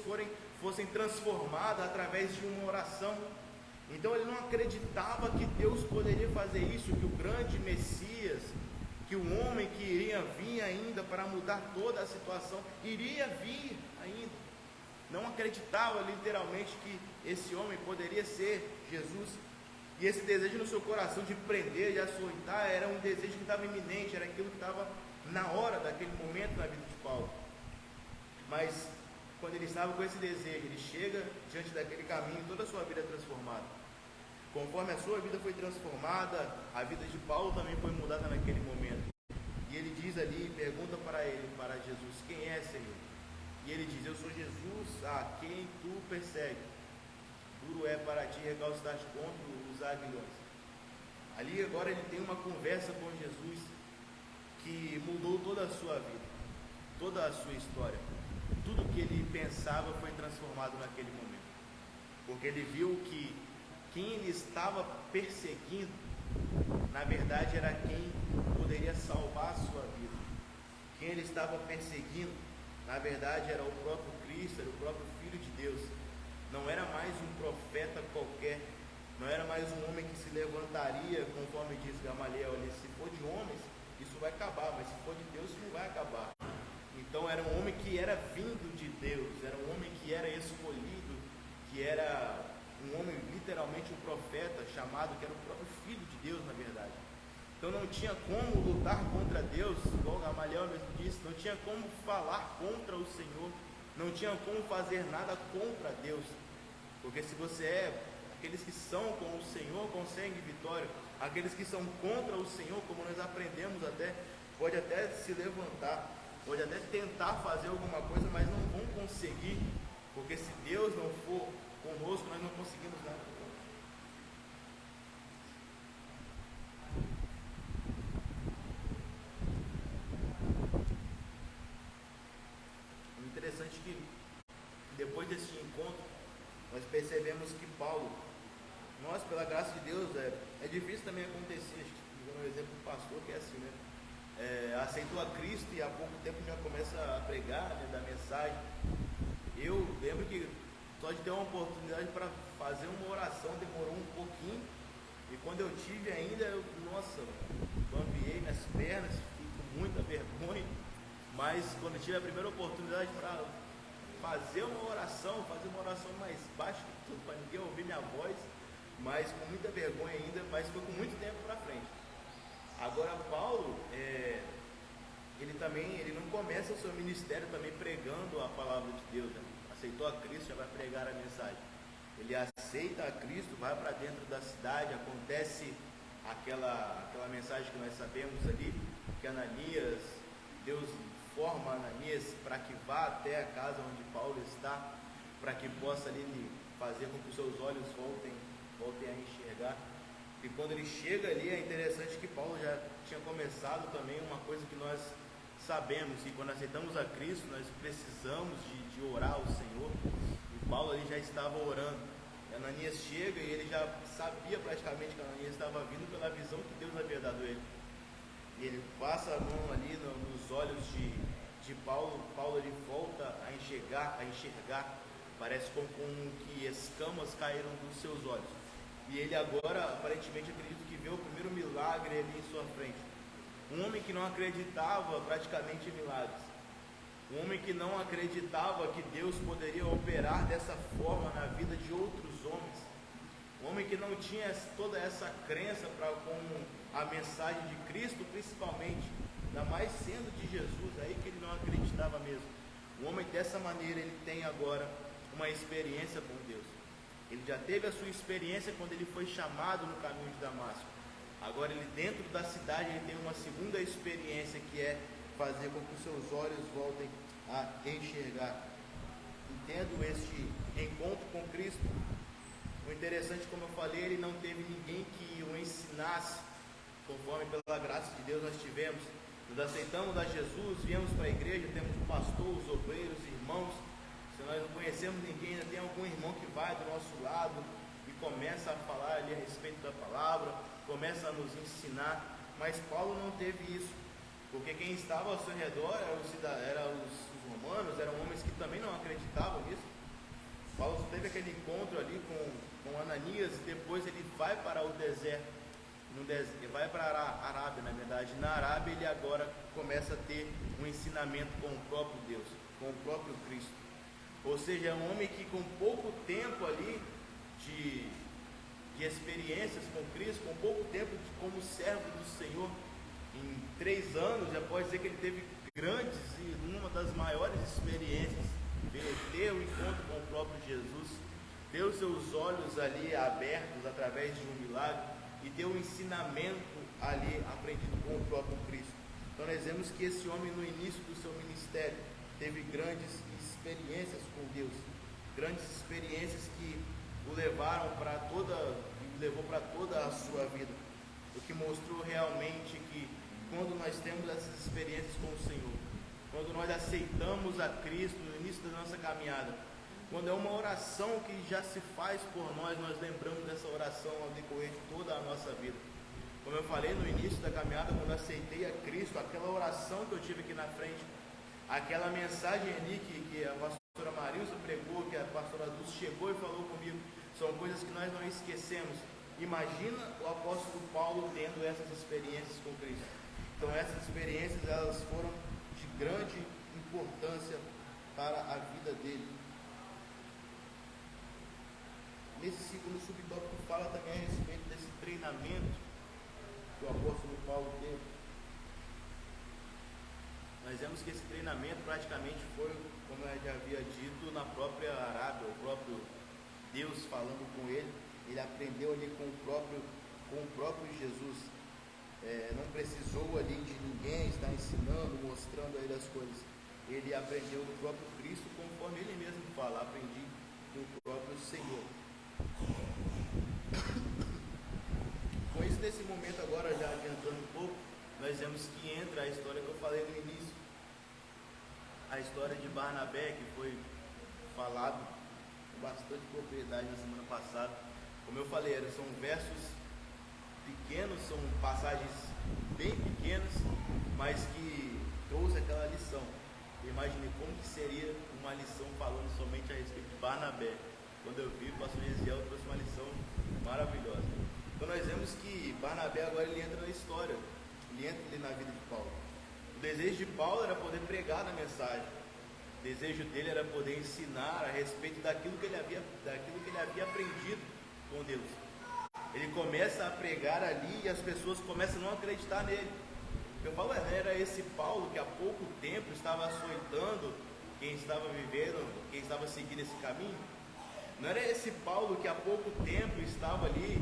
fossem transformadas através de uma oração. Então ele não acreditava que Deus poderia fazer isso, que o grande Messias, que o homem que iria vir ainda para mudar toda a situação, iria vir ainda. Não acreditava literalmente que esse homem poderia ser Jesus. E esse desejo no seu coração de prender, de açoitar, era um desejo que estava iminente, era aquilo que estava na hora daquele momento na vida de Paulo. Mas quando ele estava com esse desejo, ele chega diante daquele caminho, toda a sua vida é transformada. Conforme a sua vida foi transformada, a vida de Paulo também foi mudada naquele momento. E ele diz ali, pergunta para Jesus: quem é, Senhor? E ele diz: eu sou Jesus a quem tu persegues. Duro é para ti recalcitar-te contra os aguilhões. Ali agora ele tem uma conversa com Jesus que mudou toda a sua vida, toda a sua história. Tudo que ele pensava foi transformado naquele momento, porque ele viu que quem ele estava perseguindo, na verdade era quem poderia salvar a sua vida. Quem ele estava perseguindo, na verdade era o próprio Cristo, era o próprio Filho de Deus. Não era mais um profeta qualquer, não era mais um homem que se levantaria, conforme diz Gamaliel ali: se for de homens, isso vai acabar, mas se for de Deus, isso não vai acabar. Então era um homem que era vindo de Deus, era um homem que era escolhido, que era um homem, literalmente um profeta chamado, que era o próprio Filho de Deus, na verdade. Então não tinha como lutar contra Deus, igual Gamaliel mesmo disse, não tinha como falar contra o Senhor, não tinha como fazer nada contra Deus, porque se você aqueles que são com o Senhor conseguem vitória, aqueles que são contra o Senhor, como nós aprendemos pode até se levantar, pode até tentar fazer alguma coisa, mas não vão conseguir, porque se Deus não for conosco, nós não conseguimos nada. Interessante que depois desse encontro nós percebemos que Paulo, nós pela graça de Deus, é difícil também acontecer, um exemplo do pastor que é assim, né? Aceitou a Cristo e há pouco tempo já começa a pregar, né, dar mensagem. Eu lembro que só de ter uma oportunidade para fazer uma oração demorou um pouquinho, E quando eu tive ainda, nossa, bambiei minhas pernas, fiquei com muita vergonha. Mas quando eu tive a primeira oportunidade para fazer uma oração mais baixa que tudo, para ninguém ouvir minha voz, mas com muita vergonha ainda, mas foi com muito tempo para frente. Agora Paulo, ele não começa o seu ministério também pregando a palavra de Deus, né? Aceitou a Cristo, já vai pregar a mensagem. Ele aceita a Cristo, vai para dentro da cidade, acontece aquela mensagem que nós sabemos ali, que Ananias, Deus forma Ananias para que vá até a casa onde Paulo está, para que possa ali fazer com que os seus olhos voltem a enxergar. E quando ele chega ali, é interessante que Paulo já tinha começado também uma coisa que nós sabemos, que quando aceitamos a Cristo, nós precisamos de orar ao Senhor. E Paulo ali já estava orando. E Ananias chega e ele já sabia praticamente que Ananias estava vindo pela visão que Deus havia dado a ele. E ele passa a mão ali nos olhos de Paulo. Paulo ele volta a enxergar. Parece como que escamas caíram dos seus olhos. E ele agora, aparentemente, acredito que vê o primeiro milagre ali em sua frente. Um homem que não acreditava praticamente em milagres. Um homem que não acreditava que Deus poderia operar dessa forma na vida de outros homens. Um homem que não tinha toda essa crença com a mensagem de Cristo, principalmente, ainda mais sendo de Jesus, aí que ele não acreditava mesmo. Um homem dessa maneira, ele tem agora uma experiência com Deus. Ele já teve a sua experiência quando ele foi chamado no caminho de Damasco. Agora ele dentro da cidade, ele tem uma segunda experiência, que é fazer com que os seus olhos voltem a enxergar. E tendo este encontro com Cristo, o interessante, como eu falei, ele não teve ninguém que o ensinasse, conforme pela graça de Deus nós tivemos. Nós aceitamos a Jesus, viemos para a igreja, temos um pastor, os obreiros, irmãos. Se nós não conhecemos ninguém, ainda tem algum irmão que vai do nosso lado e começa a falar ali a respeito da palavra, começa a nos ensinar. Mas Paulo não teve isso, porque quem estava ao seu redor eram os romanos, eram homens que também não acreditavam nisso. Paulo teve aquele encontro ali com Ananias e depois ele vai para o deserto. Ele vai para a Arábia, na verdade. Na Arábia ele agora começa a ter um ensinamento com o próprio Deus, com o próprio Cristo. Ou seja, é um homem que com pouco tempo ali de experiências com Cristo, com pouco tempo como servo do Senhor, em 3 anos, já pode dizer que ele teve grandes e uma das maiores experiências, ter o encontro com o próprio Jesus, ter os seus olhos ali abertos através de um milagre e ter o ensinamento ali aprendido com o próprio Cristo. Então nós vemos que esse homem no início do seu ministério teve grandes experiências com Deus, grandes experiências que o levou para toda a sua vida, o que mostrou realmente que quando nós temos essas experiências com o Senhor, quando nós aceitamos a Cristo no início da nossa caminhada, quando é uma oração que já se faz por nós lembramos dessa oração ao decorrer de toda a nossa vida. Como eu falei no início da caminhada, quando eu aceitei a Cristo, aquela oração que eu tive aqui na frente, aquela mensagem ali que a pastora Marilza pregou, que a pastora Dulce chegou e falou comigo, são coisas que nós não esquecemos. Imagina o apóstolo Paulo tendo essas experiências com Cristo. Então essas experiências, elas foram de grande importância para a vida dele. Nesse segundo subtópico fala também a respeito desse treinamento que o apóstolo Paulo teve. Nós vemos que esse treinamento praticamente foi, como eu já havia dito, na própria Arábia, o próprio Deus falando com ele. Ele aprendeu ali com o próprio Jesus. Não precisou ali de ninguém estar ensinando, mostrando a ele as coisas. Ele aprendeu do próprio Cristo, conforme ele mesmo fala, aprendi do próprio Senhor. Com isso, nesse momento agora, já adiantando um pouco, nós vemos que entra a história que eu falei no início, a história de Barnabé, que foi falado com bastante propriedade na semana passada. Como eu falei, são versos pequenos, são passagens bem pequenas, mas que trouxe aquela lição. Eu imaginei como que seria uma lição falando somente a respeito de Barnabé. Quando eu vi o pastor Gesiel, trouxe uma lição maravilhosa. Então nós vemos que Barnabé agora ele entra na história, ele entra ali na vida de Paulo. O desejo de Paulo era poder pregar na mensagem. O desejo dele era poder ensinar a respeito daquilo que ele havia aprendido com Deus. Ele começa a pregar ali e as pessoas começam a não acreditar nele. Eu falo, era esse Paulo que há pouco tempo estava açoitando quem estava vivendo, quem estava seguindo esse caminho? Não era esse Paulo que há pouco tempo estava ali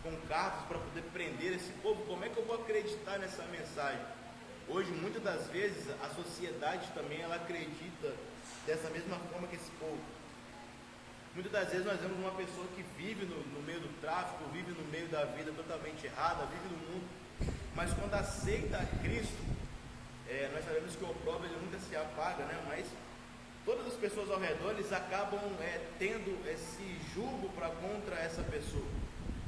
com cartas para poder prender esse povo? Como é que eu vou acreditar nessa mensagem? Hoje, muitas das vezes, a sociedade também ela acredita dessa mesma forma que esse povo. Muitas das vezes nós vemos uma pessoa que vive no meio do tráfico, vive no meio da vida totalmente errada, vive no mundo, mas quando aceita Cristo, nós sabemos que o opróbrio ele nunca se apaga, né? Mas todas as pessoas ao redor eles acabam tendo esse julgo para contra essa pessoa.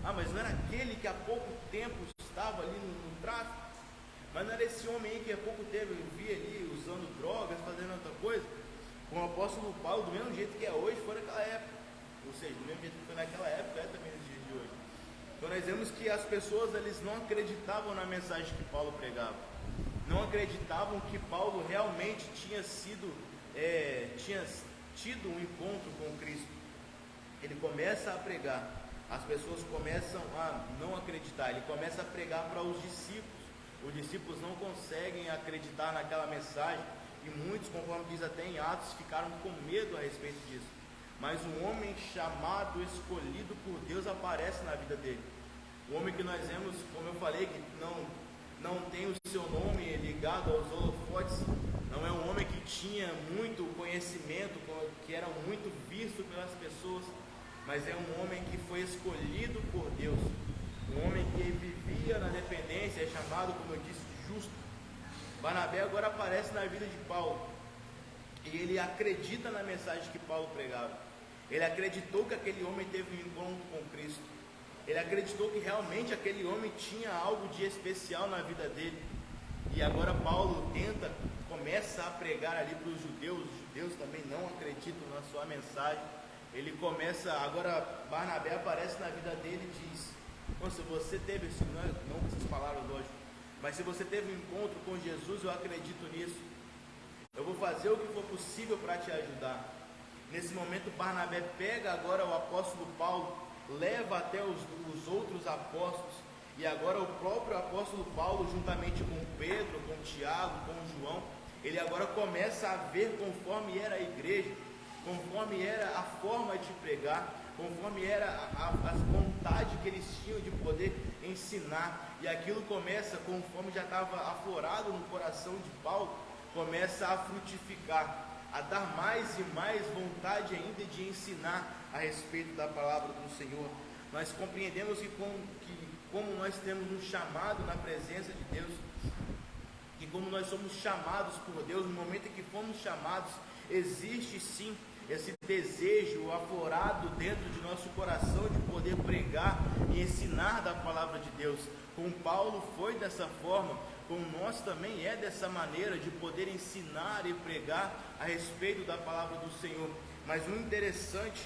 Mas não era aquele que há pouco tempo estava ali no tráfico? Mas não era esse homem aí que há pouco tempo eu vi ali usando drogas, fazendo outra coisa? Com o apóstolo Paulo, do mesmo jeito que é hoje, foi naquela época. Ou seja, do mesmo jeito que foi naquela época, é também nos dias de hoje. Então nós vemos que as pessoas eles não acreditavam na mensagem que Paulo pregava. Não acreditavam que Paulo realmente tinha tido um encontro com Cristo. Ele começa a pregar, as pessoas começam a não acreditar, ele começa a pregar para os discípulos. Os discípulos não conseguem acreditar naquela mensagem e muitos, conforme diz até em Atos, ficaram com medo a respeito disso. Mas um homem chamado, escolhido por Deus aparece na vida dele. O homem que nós vemos, como eu falei, que não tem o seu nome ligado aos holofotes, não é um homem que tinha muito conhecimento, que era muito visto pelas pessoas, mas é um homem que foi escolhido por Deus, um homem que vivia na dependência, é chamado, como eu disse, de justo. Barnabé agora aparece na vida de Paulo, e ele acredita na mensagem que Paulo pregava. Ele acreditou que aquele homem teve um encontro com Cristo. Ele acreditou que realmente aquele homem tinha algo de especial na vida dele. E agora Paulo começa a pregar ali para os judeus também não acreditam na sua mensagem. Ele começa, agora Barnabé aparece na vida dele e diz: se você teve, não com essas palavras hoje, mas se você teve um encontro com Jesus, eu acredito nisso. Eu vou fazer o que for possível para te ajudar. Nesse momento Barnabé pega agora o apóstolo Paulo, leva até os outros apóstolos, e agora o próprio apóstolo Paulo, juntamente com Pedro, com Tiago, com João, ele agora começa a ver conforme era a igreja, conforme era a forma de pregar, conforme era a vontade que eles tinham de poder ensinar, e aquilo começa, conforme já estava aflorado no coração de Paulo, começa a frutificar, a dar mais e mais vontade ainda de ensinar a respeito da palavra do Senhor. Nós compreendemos que como nós temos um chamado na presença de Deus, que como nós somos chamados por Deus, no momento em que fomos chamados, existe sim esse desejo aflorado dentro de nosso coração de poder pregar e ensinar da palavra de Deus. Com Paulo foi dessa forma, com nós também é dessa maneira de poder ensinar e pregar a respeito da palavra do Senhor. Mas o interessante,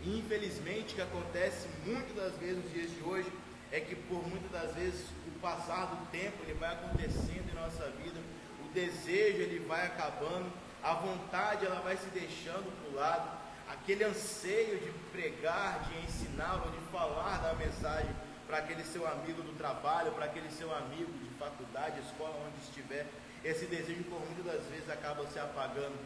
infelizmente, que acontece muitas das vezes nos dias de hoje, é que por muitas das vezes o passar do tempo ele vai acontecendo em nossa vida, o desejo ele vai acabando, a vontade ela vai se deixando para o lado, aquele anseio de pregar, de ensinar ou de falar da mensagem para aquele seu amigo do trabalho, para aquele seu amigo de faculdade, escola, onde estiver, esse desejo por muitas das vezes acaba se apagando.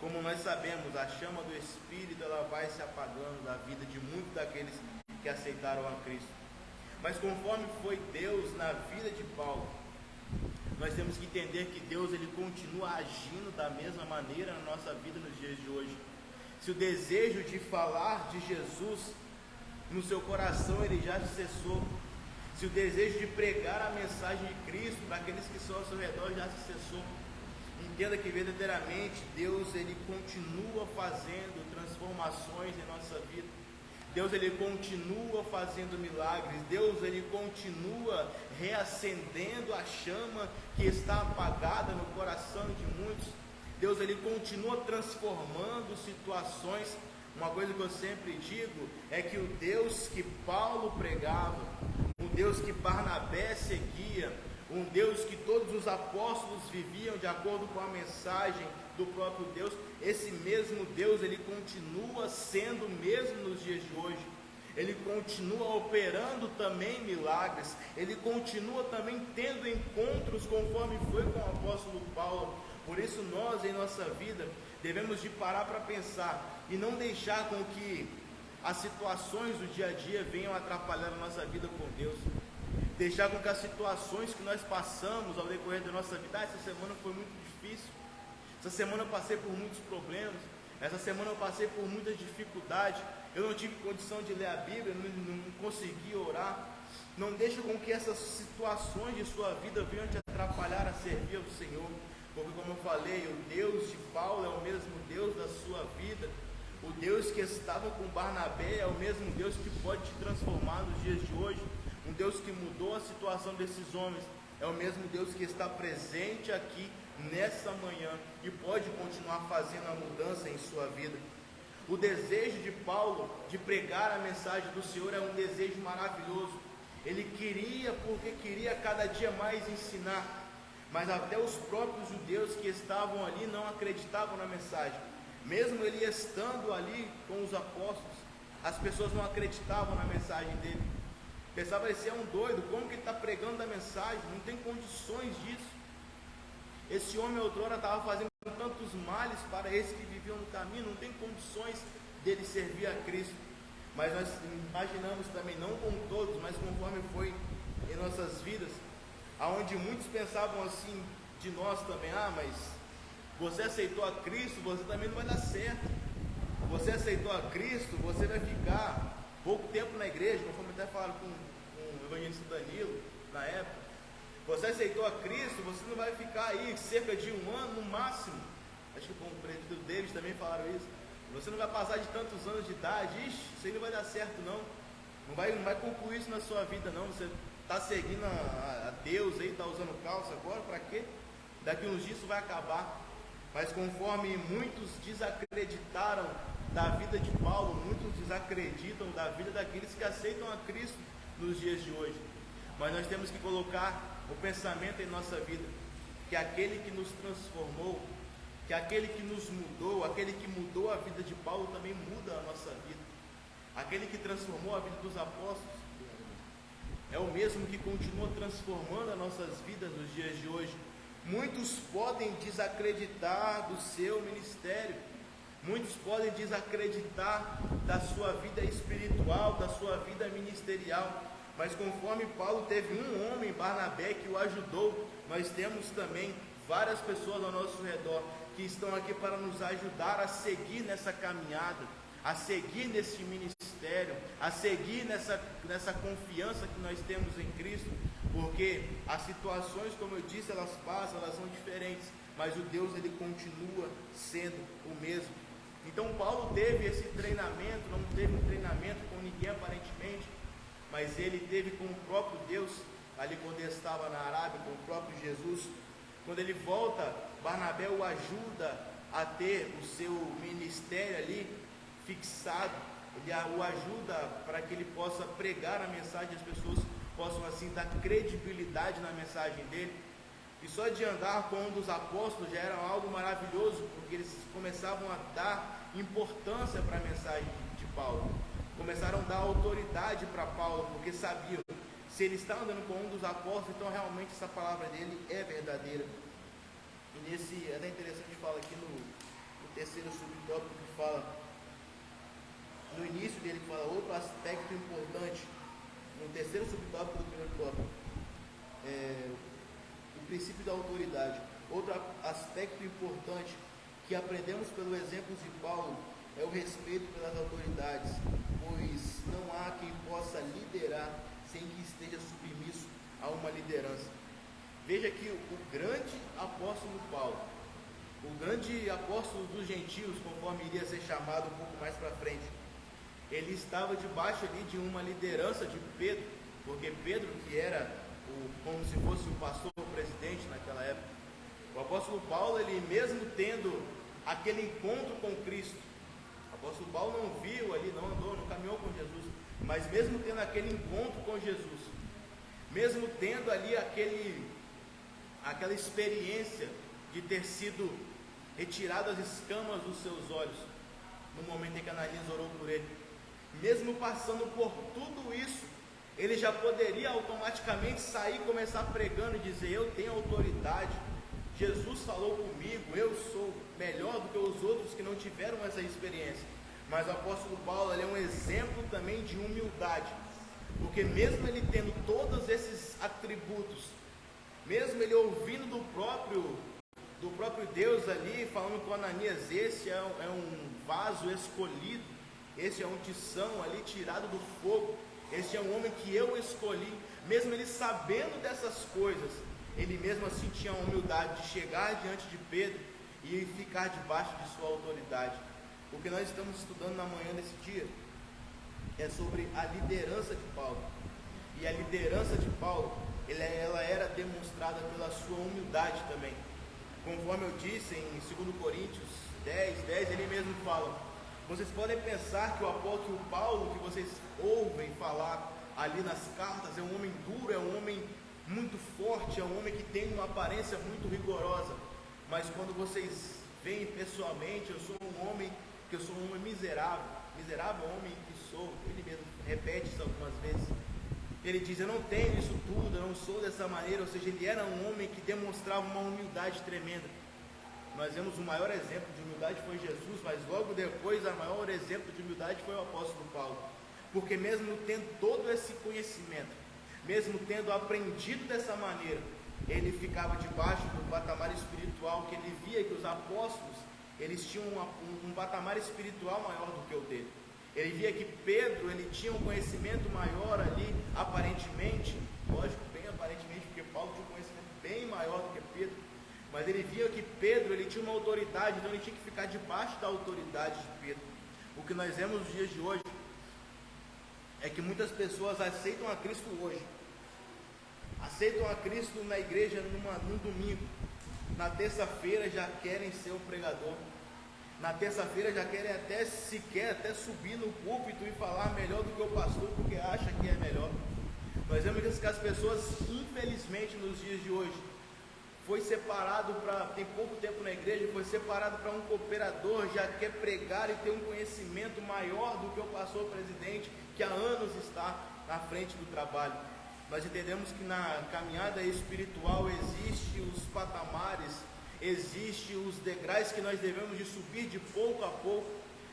Como nós sabemos, a chama do Espírito ela vai se apagando da vida de muitos daqueles que aceitaram a Cristo. Mas conforme foi Deus na vida de Paulo, nós temos que entender que Deus ele continua agindo da mesma maneira na nossa vida nos dias de hoje. Se o desejo de falar de Jesus no seu coração ele já cessou, se o desejo de pregar a mensagem de Cristo para aqueles que estão ao seu redor já se cessou, entenda que verdadeiramente Deus ele continua fazendo transformações em nossa vida. Deus ele continua fazendo milagres, Deus ele continua reacendendo a chama que está apagada no coração de muitos. Deus ele continua transformando situações Uma coisa que eu sempre digo é que o Deus que Paulo pregava, o Deus que Barnabé seguia, um Deus que todos os apóstolos viviam de acordo com a mensagem do próprio Deus, esse mesmo Deus, ele continua sendo mesmo nos dias de hoje. Ele continua operando também milagres, ele continua também tendo encontros conforme foi com o apóstolo Paulo. Por isso nós em nossa vida devemos de parar para pensar e não deixar com que as situações do dia a dia venham atrapalhar a nossa vida com Deus. Deixar com que as situações que nós passamos ao decorrer da nossa vida, essa semana foi muito difícil, essa semana eu passei por muitos problemas, essa semana eu passei por muita dificuldade, eu não tive condição de ler a Bíblia, não consegui orar. Não deixe com que essas situações de sua vida venham te atrapalhar a servir ao Senhor, porque como eu falei, o Deus de Paulo é o mesmo Deus da sua vida. O Deus que estava com Barnabé é o mesmo Deus que pode te transformar nos dias de hoje. Um Deus que mudou a situação desses homens é o mesmo Deus que está presente aqui nessa manhã e pode continuar fazendo a mudança em sua vida. O desejo de Paulo de pregar a mensagem do Senhor é um desejo maravilhoso. Ele queria, porque queria cada dia mais ensinar, mas até os próprios judeus que estavam ali não acreditavam na mensagem. Mesmo ele estando ali com os apóstolos, as pessoas não acreditavam na mensagem dele. Pensavam, esse é um doido, como que ele está pregando a mensagem? Não tem condições disso. Esse homem outrora estava fazendo tantos males para esses que viviam no caminho, não tem condições dele servir a Cristo. Mas nós imaginamos também, não com todos, mas conforme foi em nossas vidas, aonde muitos pensavam assim de nós também, mas você aceitou a Cristo, você também não vai dar certo. Você aceitou a Cristo, você vai ficar pouco tempo na igreja, conforme até falaram com o evangelista Danilo na época. Você aceitou a Cristo, você não vai ficar aí cerca de um ano no máximo. Acho que com o presbítero David também falaram isso. Você não vai passar de tantos anos de idade. Ixi, isso aí não vai dar certo não. Não vai concluir isso na sua vida não. Você está seguindo a Deus aí, está usando calça agora, para quê? Daqui uns dias isso vai acabar. Mas conforme muitos desacreditaram da vida de Paulo, muitos desacreditam da vida daqueles que aceitam a Cristo nos dias de hoje. Mas nós temos que colocar o pensamento em nossa vida, que aquele que nos transformou, que aquele que nos mudou, aquele que mudou a vida de Paulo também muda a nossa vida. Aquele que transformou a vida dos apóstolos é o mesmo que continua transformando as nossas vidas nos dias de hoje. Muitos podem desacreditar do seu ministério, muitos podem desacreditar da sua vida espiritual, da sua vida ministerial, mas conforme Paulo teve um homem, Barnabé, que o ajudou, nós temos também várias pessoas ao nosso redor que estão aqui para nos ajudar a seguir nessa caminhada, a seguir nesse ministério, a seguir nessa confiança que nós temos em Cristo, porque as situações, como eu disse, elas passam, elas são diferentes, mas o Deus, ele continua sendo o mesmo. Então Paulo teve esse treinamento, não teve um treinamento com ninguém aparentemente, mas ele teve com o próprio Deus, ali quando ele estava na Arábia, com o próprio Jesus. Quando ele volta, Barnabé o ajuda a ter o seu ministério ali fixado, ele o ajuda para que ele possa pregar a mensagem, as pessoas possam assim dar credibilidade na mensagem dele. E só de andar com um dos apóstolos já era algo maravilhoso, porque eles começavam a dar importância para a mensagem de Paulo. Começaram a dar autoridade para Paulo, porque sabiam, se ele está andando com um dos apóstolos, então realmente essa palavra dele é verdadeira. E é até interessante falar aqui no terceiro subtópico, que fala, no início dele, que fala outro aspecto importante, no terceiro subtópico do primeiro tópico, o princípio da autoridade. Outro aspecto importante que aprendemos pelo exemplo de Paulo é o respeito pelas autoridades, pois não há quem possa liderar sem que esteja submisso a uma liderança. Veja que o grande apóstolo Paulo, o grande apóstolo dos gentios, conforme iria ser chamado um pouco mais para frente, ele estava debaixo ali de uma liderança de Pedro, porque Pedro, que era como se fosse o pastor, o presidente naquela época, o apóstolo Paulo, ele mesmo tendo aquele encontro com Cristo, O apóstolo Paulo não viu ali, não andou, não caminhou com Jesus, mas mesmo tendo aquele encontro com Jesus, mesmo tendo ali aquela experiência de ter sido retirado as escamas dos seus olhos, no momento em que Ananias orou por ele, mesmo passando por tudo isso, ele já poderia automaticamente sair e começar pregando e dizer: eu tenho autoridade, Jesus falou comigo, eu sou melhor do que os outros que não tiveram essa experiência. Mas o apóstolo Paulo, ele é um exemplo também de humildade, porque mesmo ele tendo todos esses atributos, mesmo ele ouvindo do próprio Deus ali, falando com Ananias: esse é um vaso escolhido, esse é um tição ali tirado do fogo, esse é um homem que eu escolhi, mesmo ele sabendo dessas coisas, ele mesmo assim tinha a humildade de chegar diante de Pedro e ficar debaixo de sua autoridade. O que nós estamos estudando na manhã desse dia é sobre a liderança de Paulo. E a liderança de Paulo, ela era demonstrada pela sua humildade também. Conforme eu disse em 2 Coríntios 10, ele mesmo fala: vocês podem pensar que o Paulo que vocês ouvem falar ali nas cartas é um homem duro, é um homem muito forte, é um homem que tem uma aparência muito rigorosa, mas quando vocês veem pessoalmente, eu sou um homem miserável homem que sou. Ele mesmo repete isso algumas vezes. Ele diz: eu não tenho isso tudo, eu não sou dessa maneira. Ou seja, ele era um homem que demonstrava uma humildade tremenda. Nós vemos o maior exemplo de humildade foi Jesus, mas logo depois o maior exemplo de humildade foi o apóstolo Paulo, porque mesmo tendo todo esse conhecimento, mesmo tendo aprendido dessa maneira, ele ficava debaixo do patamar espiritual, que ele via que os apóstolos, eles tinham um patamar espiritual maior do que o dele. Ele via que Pedro, ele tinha um conhecimento maior ali, aparentemente, lógico, bem aparentemente, porque Paulo tinha um conhecimento bem maior do que Pedro, mas ele via que Pedro, ele tinha uma autoridade, então ele tinha que ficar debaixo da autoridade de Pedro. O que nós vemos nos dias de hoje é que muitas pessoas aceitam a Cristo hoje, aceitam a Cristo na igreja num domingo, na terça-feira já querem ser o pregador, na terça-feira já querem até subir no púlpito e falar melhor do que o pastor, porque acha que é melhor. Nós vemos que as pessoas, infelizmente, nos dias de hoje, tem pouco tempo na igreja, foi separado para um cooperador, já quer pregar e ter um conhecimento maior do que o pastor presidente, que há anos está na frente do trabalho. Nós entendemos que na caminhada espiritual existem os patamares, existem os degraus que nós devemos de subir de pouco a pouco.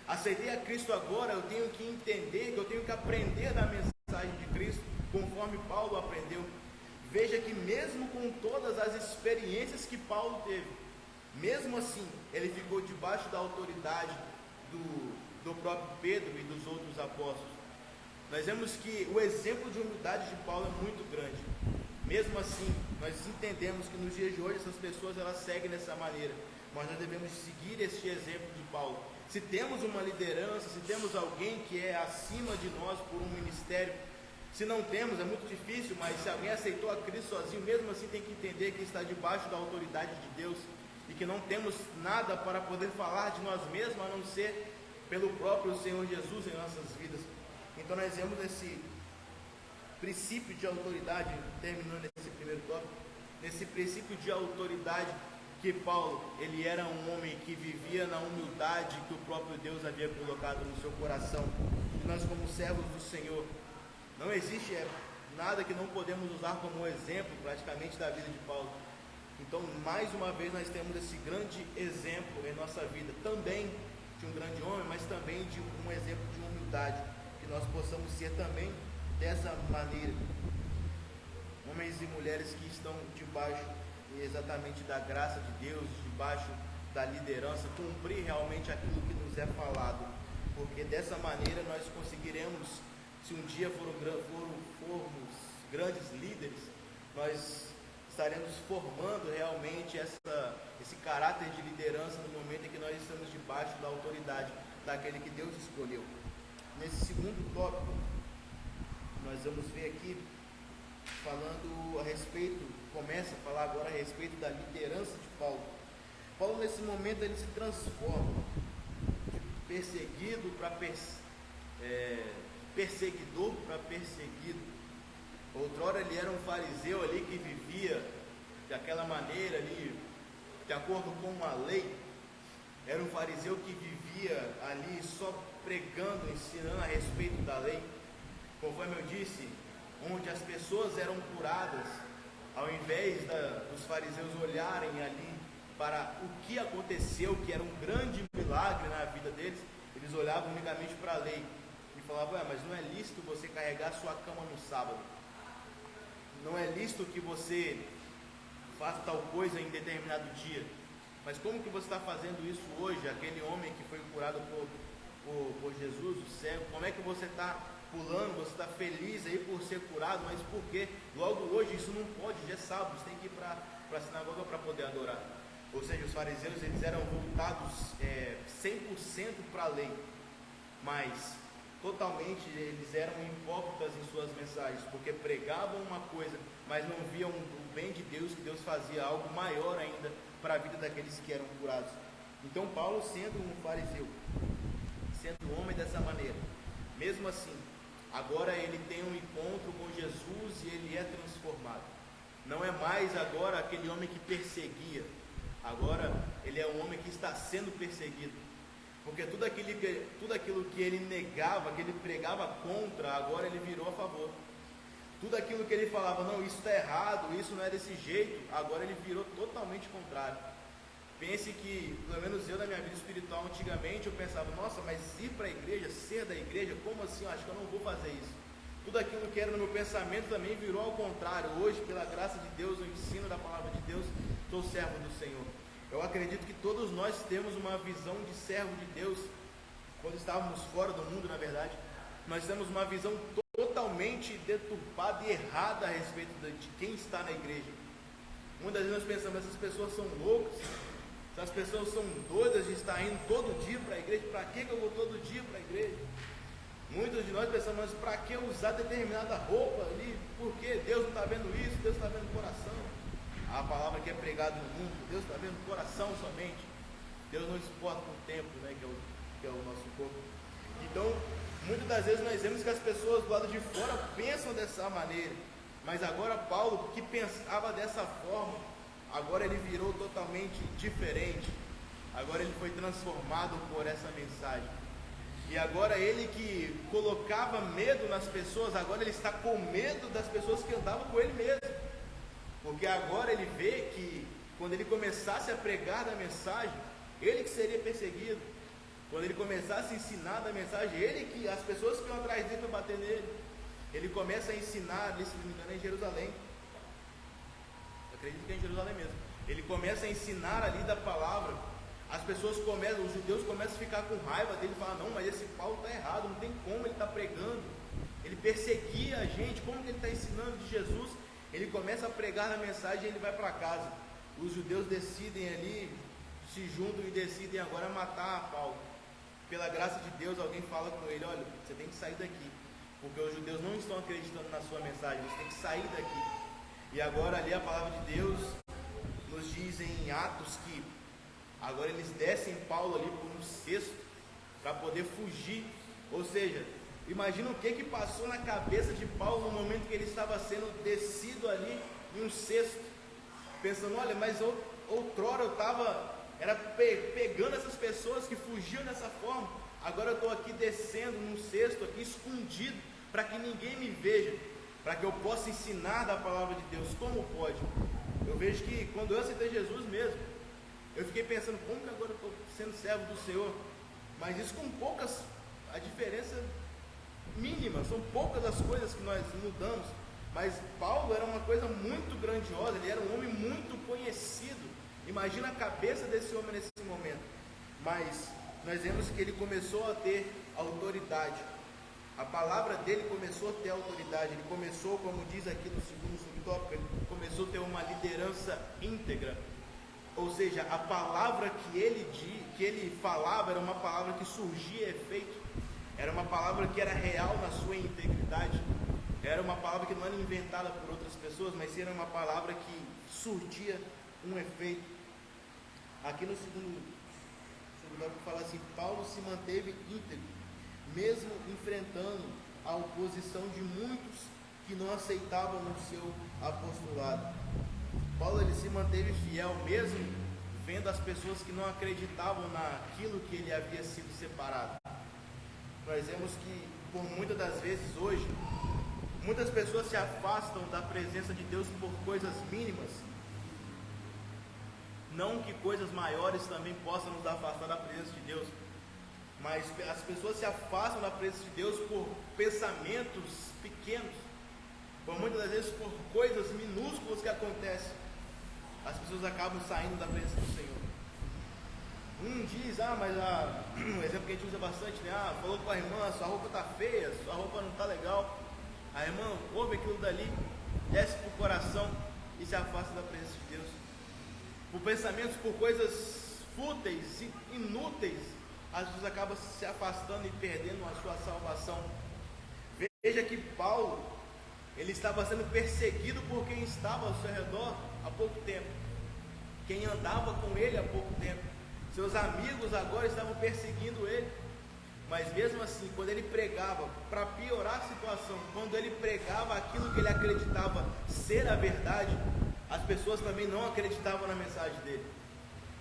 Aceitei a Cristo agora, eu tenho que entender, que eu tenho que aprender da mensagem de Cristo, conforme Paulo aprendeu. Veja que mesmo com todas as experiências que Paulo teve, mesmo assim, ele ficou debaixo da autoridade do próprio Pedro e dos outros apóstolos. Nós vemos que o exemplo de humildade de Paulo é muito grande. Mesmo assim, nós entendemos que nos dias de hoje essas pessoas elas seguem dessa maneira, mas nós devemos seguir este exemplo de Paulo. Se temos uma liderança, se temos alguém que é acima de nós por um ministério, se não temos, é muito difícil, mas se alguém aceitou a Cristo sozinho, mesmo assim tem que entender que está debaixo da autoridade de Deus e que não temos nada para poder falar de nós mesmos, a não ser pelo próprio Senhor Jesus em nossas vidas. Então nós vemos esse princípio de autoridade, terminando esse primeiro tópico, nesse princípio de autoridade, que Paulo, ele era um homem que vivia na humildade que o próprio Deus havia colocado no seu coração. E nós, como servos do Senhor, não existe nada que não podemos usar como exemplo praticamente da vida de Paulo. Então, mais uma vez, nós temos esse grande exemplo em nossa vida, também de um grande homem, mas também de um exemplo de humildade, que nós possamos ser também dessa maneira, homens e mulheres que estão debaixo exatamente da graça de Deus, debaixo da liderança, cumprir realmente aquilo que nos é falado, porque dessa maneira nós conseguiremos, se um dia formos grandes líderes, nós estaremos formando realmente esse caráter de liderança no momento em que nós estamos debaixo da autoridade daquele que Deus escolheu. Nesse segundo tópico, nós vamos ver aqui, falando a respeito, começa a falar agora a respeito da liderança de Paulo. Paulo, nesse momento, ele se transforma. perseguido para perseguidor para perseguido. Outrora ele era um fariseu ali que vivia daquela maneira ali, de acordo com a lei. Era um fariseu que vivia ali só pregando, ensinando a respeito da lei. Conforme eu disse, onde as pessoas eram curadas, ao invés dos fariseus olharem ali para o que aconteceu, que era um grande milagre na vida deles, eles olhavam unicamente para a lei e falavam: mas não é lícito você carregar sua cama no sábado, não é lícito que você faça tal coisa em determinado dia. Mas como que você está fazendo isso hoje? Aquele homem que foi curado por Jesus, o cego, como é que você está pulando, você está feliz aí por ser curado, mas por quê? Logo hoje isso não pode, já é sábado, você tem que ir para a sinagoga para poder adorar. Ou seja, os fariseus eles eram voltados 100% para a lei, mas totalmente eles eram hipócritas em suas mensagens, porque pregavam uma coisa, mas não viam o bem de Deus, que Deus fazia algo maior ainda para a vida daqueles que eram curados. Então Paulo, sendo um fariseu, sendo um homem dessa maneira, mesmo assim, agora ele tem um encontro com Jesus e ele é transformado. Não é mais agora aquele homem que perseguia, agora ele é um homem que está sendo perseguido, porque tudo aquilo que ele negava, que ele pregava contra, agora ele virou a favor. Tudo aquilo que ele falava: não, isso está errado, isso não é desse jeito, agora ele virou totalmente contrário. Pense que, pelo menos eu na minha vida espiritual, antigamente eu pensava: nossa, mas ir para a igreja, ser da igreja, como assim? Eu acho que eu não vou fazer isso. Tudo aquilo que era no meu pensamento também virou ao contrário. Hoje, pela graça de Deus, no ensino da palavra de Deus, sou servo do Senhor. Eu acredito que todos nós temos uma visão de servo de Deus. Quando estávamos fora do mundo, na verdade, nós temos uma visão totalmente deturpada e errada a respeito de quem está na igreja. Muitas vezes nós pensamos: essas pessoas são loucas, essas pessoas são doidas de estar indo todo dia para a igreja. Para que eu vou todo dia para a igreja? Muitos de nós pensamos: mas para que usar determinada roupa ali? Porque Deus não está vendo isso, Deus está vendo o coração. A palavra que é pregada no mundo, Deus está vendo o coração somente. Deus não se importa com o tempo, né, que é o nosso corpo. Então, muitas das vezes nós vemos que as pessoas do lado de fora pensam dessa maneira, mas agora Paulo, que pensava dessa forma, agora ele virou totalmente diferente. Agora ele foi transformado por essa mensagem. E agora ele que colocava medo nas pessoas, agora ele está com medo das pessoas que andavam com ele mesmo. Porque agora ele vê que quando ele começasse a pregar da mensagem, ele que seria perseguido. Quando ele começasse a ensinar da mensagem, as pessoas que iam atrás dele para bater nele, ele começa a ensinar, se não me engano, em Jerusalém. Eu acredito que é em Jerusalém mesmo. Ele começa a ensinar ali da palavra. As pessoas começam, os judeus começam a ficar com raiva dele, falam: não, mas esse Paulo está errado, não tem como ele está pregando. Ele perseguia a gente, como que ele está ensinando de Jesus? Ele começa a pregar na mensagem e ele vai para casa. Os judeus decidem ali, se juntam e decidem agora matar Paulo. Pela graça de Deus, alguém fala com ele: olha, você tem que sair daqui, porque os judeus não estão acreditando na sua mensagem, você tem que sair daqui. E agora ali a palavra de Deus nos diz em Atos que agora eles descem Paulo ali por um cesto para poder fugir. Ou seja, imagina o que passou na cabeça de Paulo no momento que ele estava sendo descido ali em um cesto, pensando: olha, mas outrora eu estava pegando essas pessoas que fugiam dessa forma, agora eu estou aqui descendo num cesto aqui escondido, para que ninguém me veja, para que eu possa ensinar da palavra de Deus. Como pode? Eu vejo que quando eu aceitei Jesus mesmo, eu fiquei pensando: como que agora eu estou sendo servo do Senhor? Mas isso com poucas, a diferença mínima, são poucas as coisas que nós mudamos. Mas Paulo era uma coisa muito grandiosa, ele era um homem muito conhecido. Imagina a cabeça desse homem nesse momento. Mas nós vemos que ele começou a ter autoridade. A palavra dele começou a ter autoridade. Ele começou, como diz aqui no segundo subtópico, ele começou a ter uma liderança íntegra. Ou seja, a palavra que ele falava era uma palavra que surgia efeito. Era uma palavra que era real na sua integridade. Era uma palavra que não era inventada por outras pessoas, mas era uma palavra que surtia um efeito. Aqui no segundo subtópico fala assim: Paulo se manteve íntegro, mesmo enfrentando a oposição de muitos que não aceitavam o seu apostolado. Paulo ele se manteve fiel, mesmo vendo as pessoas que não acreditavam naquilo que ele havia sido separado. Nós vemos que, por muitas das vezes hoje, muitas pessoas se afastam da presença de Deus por coisas mínimas. Não que coisas maiores também possam nos afastar da presença de Deus, mas as pessoas se afastam da presença de Deus por pensamentos pequenos, por muitas das vezes por coisas minúsculas que acontecem. As pessoas acabam saindo da presença do Senhor. Um diz, mas um exemplo que a gente usa bastante, né? Falou com a irmã, sua roupa está feia, sua roupa não está legal. A irmã ouve aquilo dali, desce para o coração e se afasta da presença de Deus. Por pensamentos, por coisas fúteis, inúteis, as pessoas acabam se afastando e perdendo a sua salvação. Veja que Paulo, ele estava sendo perseguido por quem estava ao seu redor há pouco tempo, quem andava com ele há pouco tempo. Seus amigos agora estavam perseguindo ele, mas mesmo assim, quando ele pregava, para piorar a situação, quando ele pregava aquilo que ele acreditava ser a verdade, as pessoas também não acreditavam na mensagem dele.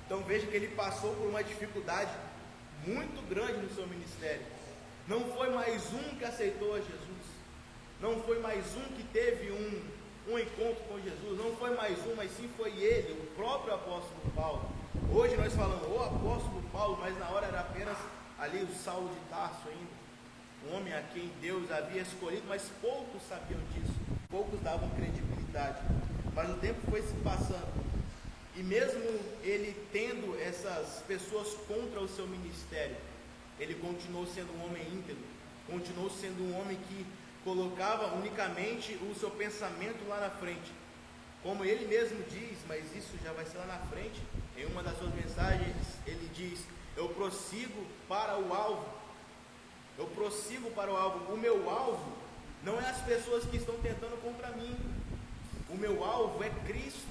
Então veja que ele passou por uma dificuldade muito grande no seu ministério. Não foi mais um que aceitou a Jesus, não foi mais um que teve um encontro com Jesus, não foi mais um, mas sim foi ele, o próprio apóstolo Paulo. Hoje nós falamos o apóstolo Paulo, mas na hora era apenas ali o Saulo de Tarso ainda, um homem a quem Deus havia escolhido, mas poucos sabiam disso, poucos davam credibilidade. Mas o tempo foi se passando, e mesmo ele tendo essas pessoas contra o seu ministério, ele continuou sendo um homem íntegro, continuou sendo um homem que colocava unicamente o seu pensamento lá na frente. Como ele mesmo diz, mas isso já vai ser lá na frente, em uma das suas mensagens, ele diz: eu prossigo para o alvo, eu prossigo para o alvo. O meu alvo não é as pessoas que estão tentando contra mim, o meu alvo é Cristo.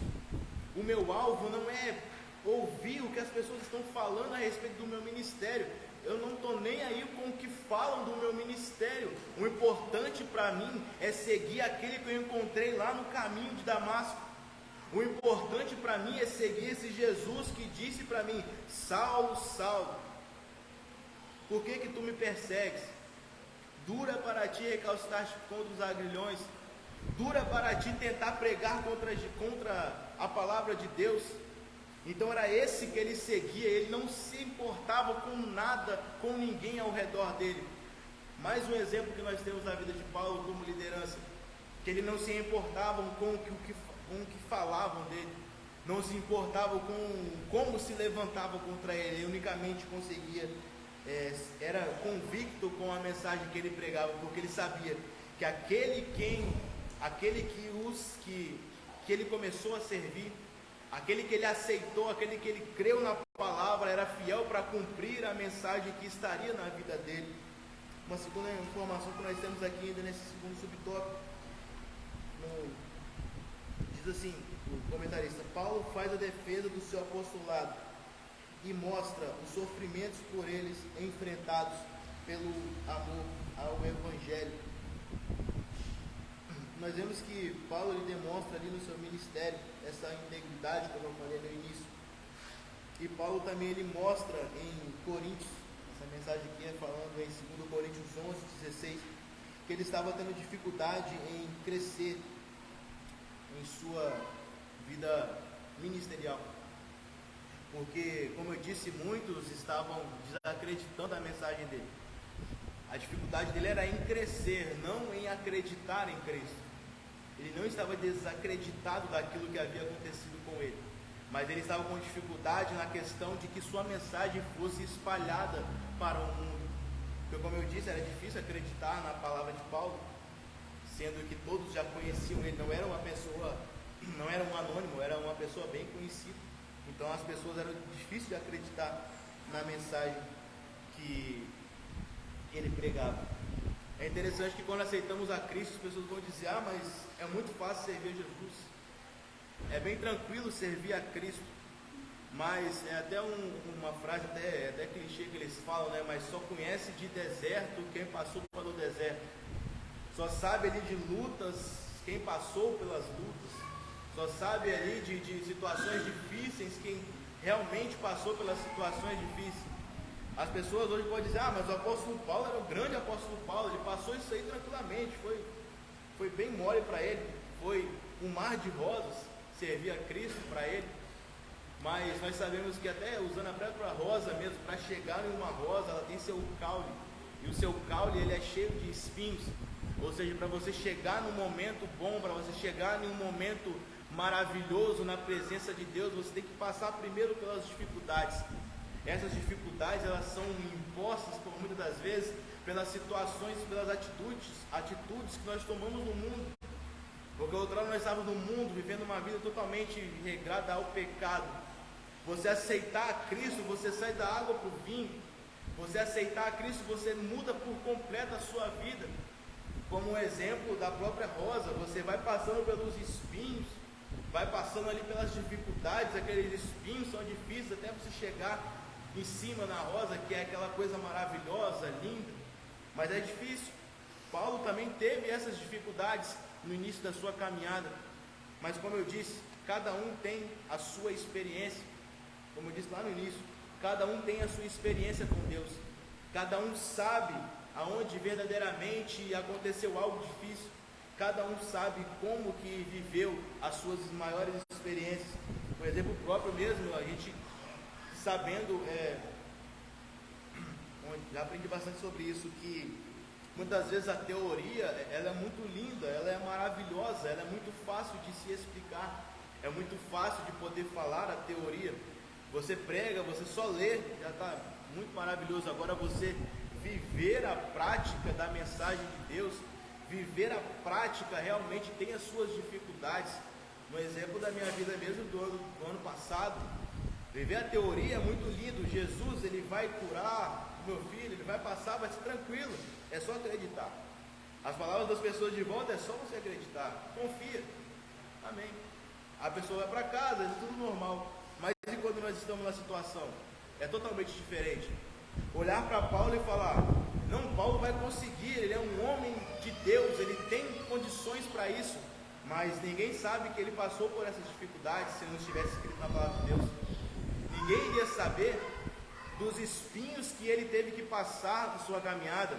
O meu alvo não é ouvir o que as pessoas estão falando a respeito do meu ministério. Eu não estou nem aí com o que falam do meu ministério. O importante para mim é seguir aquele que eu encontrei lá no caminho de Damasco. O importante para mim é seguir esse Jesus que disse para mim: Saulo, Saulo, por que tu me persegues? Dura para ti recalcitar contra os agrilhões, dura para ti tentar pregar contra a palavra de Deus. Então era esse que ele seguia, ele não se importava com nada, com ninguém ao redor dele. Mais um exemplo que nós temos na vida de Paulo como liderança, que ele não se importava com o que falavam dele, não se importava com como se levantavam contra ele unicamente conseguia, era convicto com a mensagem que ele pregava, porque ele sabia que aquele que ele começou a servir, aquele que ele aceitou, aquele que ele creu na palavra, era fiel para cumprir a mensagem que estaria na vida dele. Uma segunda informação que nós temos aqui ainda nesse segundo subtópico, diz assim, o comentarista: Paulo faz a defesa do seu apostolado e mostra os sofrimentos por eles enfrentados pelo amor ao Evangelho. Nós vemos que Paulo ele demonstra ali no seu ministério essa integridade, como eu falei no início. E Paulo também ele mostra em Coríntios, essa mensagem aqui é falando em 2 Coríntios 11:16, que ele estava tendo dificuldade em crescer em sua vida ministerial. Porque, como eu disse, muitos estavam desacreditando a mensagem dele. A dificuldade dele era em crescer, não em acreditar em Cristo. Ele não estava desacreditado daquilo que havia acontecido com ele, mas ele estava com dificuldade na questão de que sua mensagem fosse espalhada para o mundo. Porque, como eu disse, era difícil acreditar na palavra de Paulo, sendo que todos já conheciam ele, não era um anônimo, era uma pessoa bem conhecida. Então as pessoas eram difíceis de acreditar na mensagem que ele pregava. É interessante que quando aceitamos a Cristo, as pessoas vão dizer: mas é muito fácil servir a Jesus, é bem tranquilo servir a Cristo. mas é até uma frase até clichê que eles falam, né? Mas só conhece de deserto quem passou pelo deserto. Só sabe ali de lutas quem passou pelas lutas. Só sabe ali de situações difíceis quem realmente passou pelas situações difíceis. As pessoas hoje podem dizer, mas o apóstolo Paulo era o grande apóstolo Paulo, ele passou isso aí tranquilamente, foi bem mole para ele, foi um mar de rosas, servir a Cristo para ele. Mas nós sabemos que até usando a própria rosa mesmo, para chegar em uma rosa, ela tem seu caule, e o seu caule ele é cheio de espinhos. Ou seja, para você chegar num momento bom, para você chegar em um momento maravilhoso na presença de Deus, você tem que passar primeiro pelas dificuldades. Essas dificuldades, elas são impostas, por muitas das vezes, pelas situações, pelas atitudes que nós tomamos no mundo. Porque outrora nós estávamos no mundo, vivendo uma vida totalmente regrada ao pecado. Você aceitar a Cristo, você sai da água para o vinho. Você aceitar a Cristo, você muda por completo a sua vida. Como um exemplo da própria rosa, você vai passando pelos espinhos, vai passando ali pelas dificuldades, aqueles espinhos são difíceis até você chegar em cima na rosa, que é aquela coisa maravilhosa, linda, mas é difícil. Paulo também teve essas dificuldades no início da sua caminhada, mas como eu disse, cada um tem a sua experiência. Como eu disse lá no início, cada um tem a sua experiência com Deus, cada um sabe aonde verdadeiramente aconteceu algo difícil, cada um sabe como que viveu as suas maiores experiências. Por exemplo, próprio mesmo, a gente sabendo, já aprendi bastante sobre isso, que muitas vezes a teoria, ela é muito linda, ela é maravilhosa, ela é muito fácil de se explicar, é muito fácil de poder falar a teoria. Você prega, você só lê, já está muito maravilhoso. Agora você viver a prática da mensagem de Deus, viver a prática realmente tem as suas dificuldades. No exemplo da minha vida mesmo do ano passado, viver a teoria é muito lindo. Jesus, ele vai curar o meu filho, ele vai passar, vai ser tranquilo, é só acreditar. As palavras das pessoas de volta é só você acreditar, confia, amém. A pessoa vai para casa, é tudo normal. Mas e quando nós estamos na situação? É totalmente diferente. Olhar para Paulo e falar, não, Paulo vai conseguir, ele é um homem de Deus, ele tem condições para isso, mas ninguém sabe que ele passou por essas dificuldades se não estivesse escrito na palavra de Deus. Ninguém iria saber dos espinhos que ele teve que passar na sua caminhada,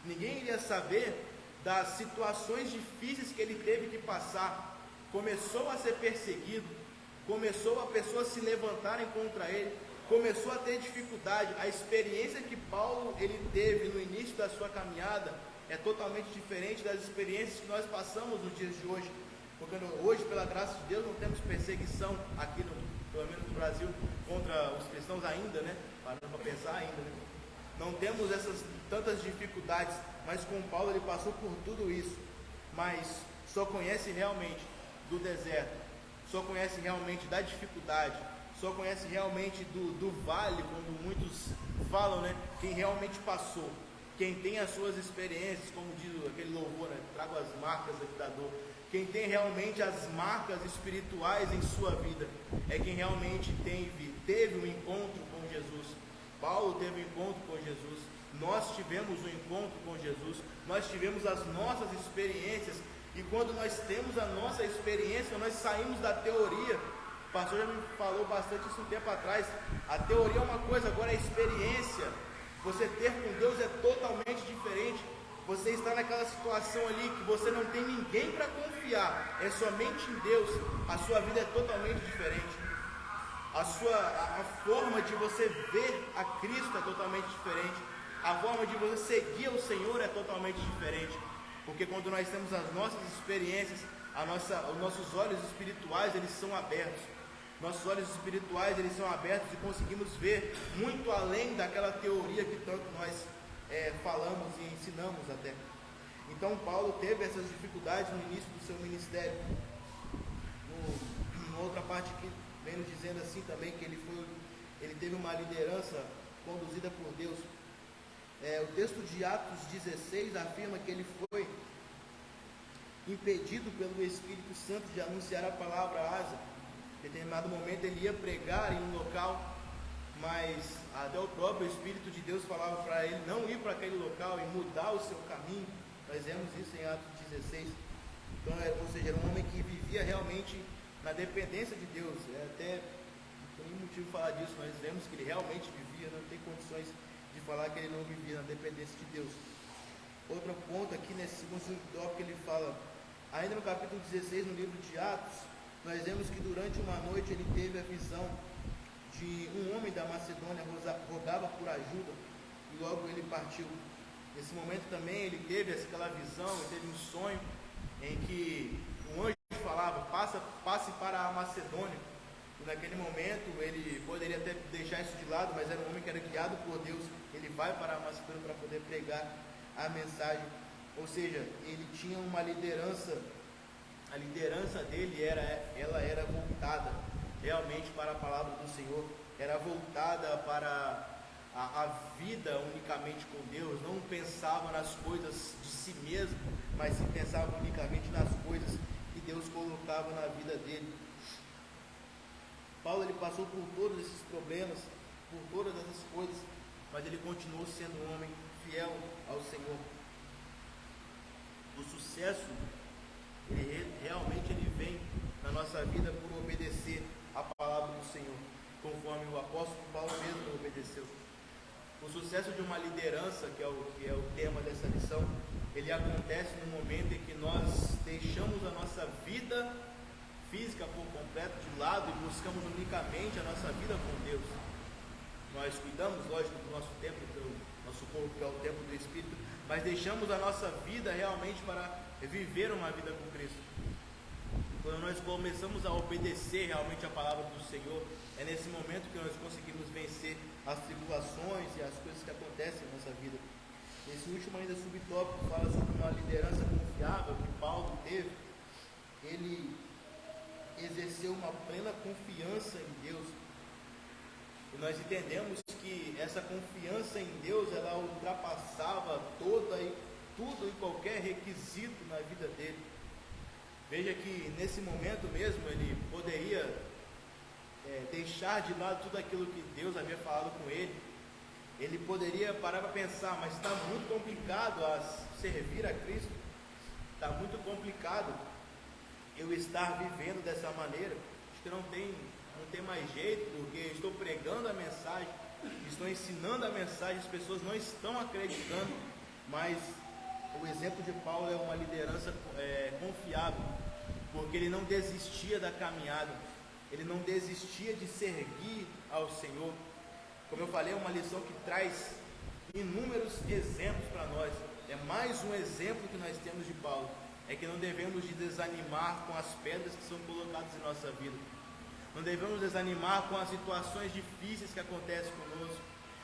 ninguém iria saber das situações difíceis que ele teve que passar. Começou a ser perseguido, começou a pessoas se levantarem contra ele, começou a ter dificuldade. A experiência que Paulo ele teve no início da sua caminhada é totalmente diferente das experiências que nós passamos nos dias de hoje, porque hoje, pela graça de Deus, não temos perseguição aqui, pelo menos no Brasil, contra os cristãos ainda, né? Parando para pensar ainda, né? Não temos essas tantas dificuldades, mas com Paulo ele passou por tudo isso, mas só conhece realmente do deserto, só conhece realmente da dificuldade, só conhece realmente do vale, quando muitos falam, né? Quem realmente passou, quem tem as suas experiências, como diz aquele louvor, né? Trago as marcas aqui da dor. Quem tem realmente as marcas espirituais em sua vida, é quem realmente teve um encontro com Jesus. Paulo teve um encontro com Jesus, nós tivemos um encontro com Jesus, nós tivemos as nossas experiências, e quando nós temos a nossa experiência, nós saímos da teoria. O pastor já me falou bastante isso um tempo atrás. A teoria é uma coisa, agora a experiência, você ter com Deus é totalmente diferente. Você está naquela situação ali que você não tem ninguém para confiar, é somente em Deus, a sua vida é totalmente diferente. A forma de você ver a Cristo é totalmente diferente. A forma de você seguir o Senhor é totalmente diferente. Porque quando nós temos as nossas experiências, os nossos olhos espirituais, eles são abertos. Nossos olhos espirituais, eles são abertos e conseguimos ver muito além daquela teoria que tanto nós falamos e ensinamos até. Então Paulo teve essas dificuldades no início do seu ministério. Numa outra parte que vem nos dizendo assim também, que ele teve uma liderança conduzida por Deus. O texto de Atos 16 afirma que ele foi impedido pelo Espírito Santo de anunciar a palavra a Ásia. Em determinado momento ele ia pregar em um local, mas até o próprio Espírito de Deus falava para ele não ir para aquele local e mudar o seu caminho. Nós vemos isso em Atos 16. Então, ou seja, era um homem que vivia realmente na dependência de Deus. Até não tem nenhum motivo de falar disso, nós vemos que ele realmente vivia, não tem condições de falar que ele não vivia na dependência de Deus. Outro ponto aqui nesse segundo tópico, ele fala, ainda no capítulo 16, no livro de Atos, nós vemos que durante uma noite ele teve a visão de um homem da Macedônia, rogava por ajuda, e logo ele partiu. Nesse momento também ele teve aquela visão, ele teve um sonho, em que um anjo falava, passe para a Macedônia. E naquele momento ele poderia até deixar isso de lado, mas era um homem que era guiado por Deus. Ele vai para a Macedônia para poder pregar a mensagem. Ou seja, ele tinha uma liderança. A liderança dele ela era voltada realmente para a palavra do Senhor, era voltada para a vida unicamente com Deus. Não pensava nas coisas de si mesmo, mas sim pensava unicamente nas coisas que Deus colocava na vida dele. Paulo, ele passou por todos esses problemas, por todas essas coisas, mas ele continuou sendo um homem fiel ao Senhor. O sucesso, realmente ele vem na nossa vida por obedecer a palavra do Senhor, conforme o apóstolo Paulo mesmo obedeceu. O sucesso de uma liderança, que é o tema dessa lição, ele acontece no momento em que nós deixamos a nossa vida física por completo de lado e buscamos unicamente a nossa vida com Deus. Nós cuidamos, lógico, do nosso templo, do nosso corpo, que é o templo do Espírito, mas deixamos a nossa vida realmente para viver uma vida com Cristo. Quando nós começamos a obedecer realmente a palavra do Senhor, é nesse momento que nós conseguimos vencer as tribulações e as coisas que acontecem na nossa vida. Esse último ainda subtópico fala sobre uma liderança confiável que Paulo teve. Ele exerceu uma plena confiança em Deus. E nós entendemos que essa confiança em Deus, ela ultrapassava tudo e qualquer requisito na vida dele. Veja que nesse momento mesmo ele poderia deixar de lado tudo aquilo que Deus havia falado com ele. Ele poderia parar para pensar, mas está muito complicado a servir a Cristo, está muito complicado eu estar vivendo dessa maneira. Acho que não tem mais jeito, porque estou pregando a mensagem, estou ensinando a mensagem, as pessoas não estão acreditando. Mas o exemplo de Paulo é uma liderança confiável, porque ele não desistia da caminhada, ele não desistia de servir ao Senhor. Como eu falei, é uma lição que traz inúmeros exemplos para nós. É mais um exemplo que nós temos de Paulo, é que não devemos de desanimar com as pedras que são colocadas em nossa vida. Não devemos desanimar com as situações difíceis que acontecem conosco.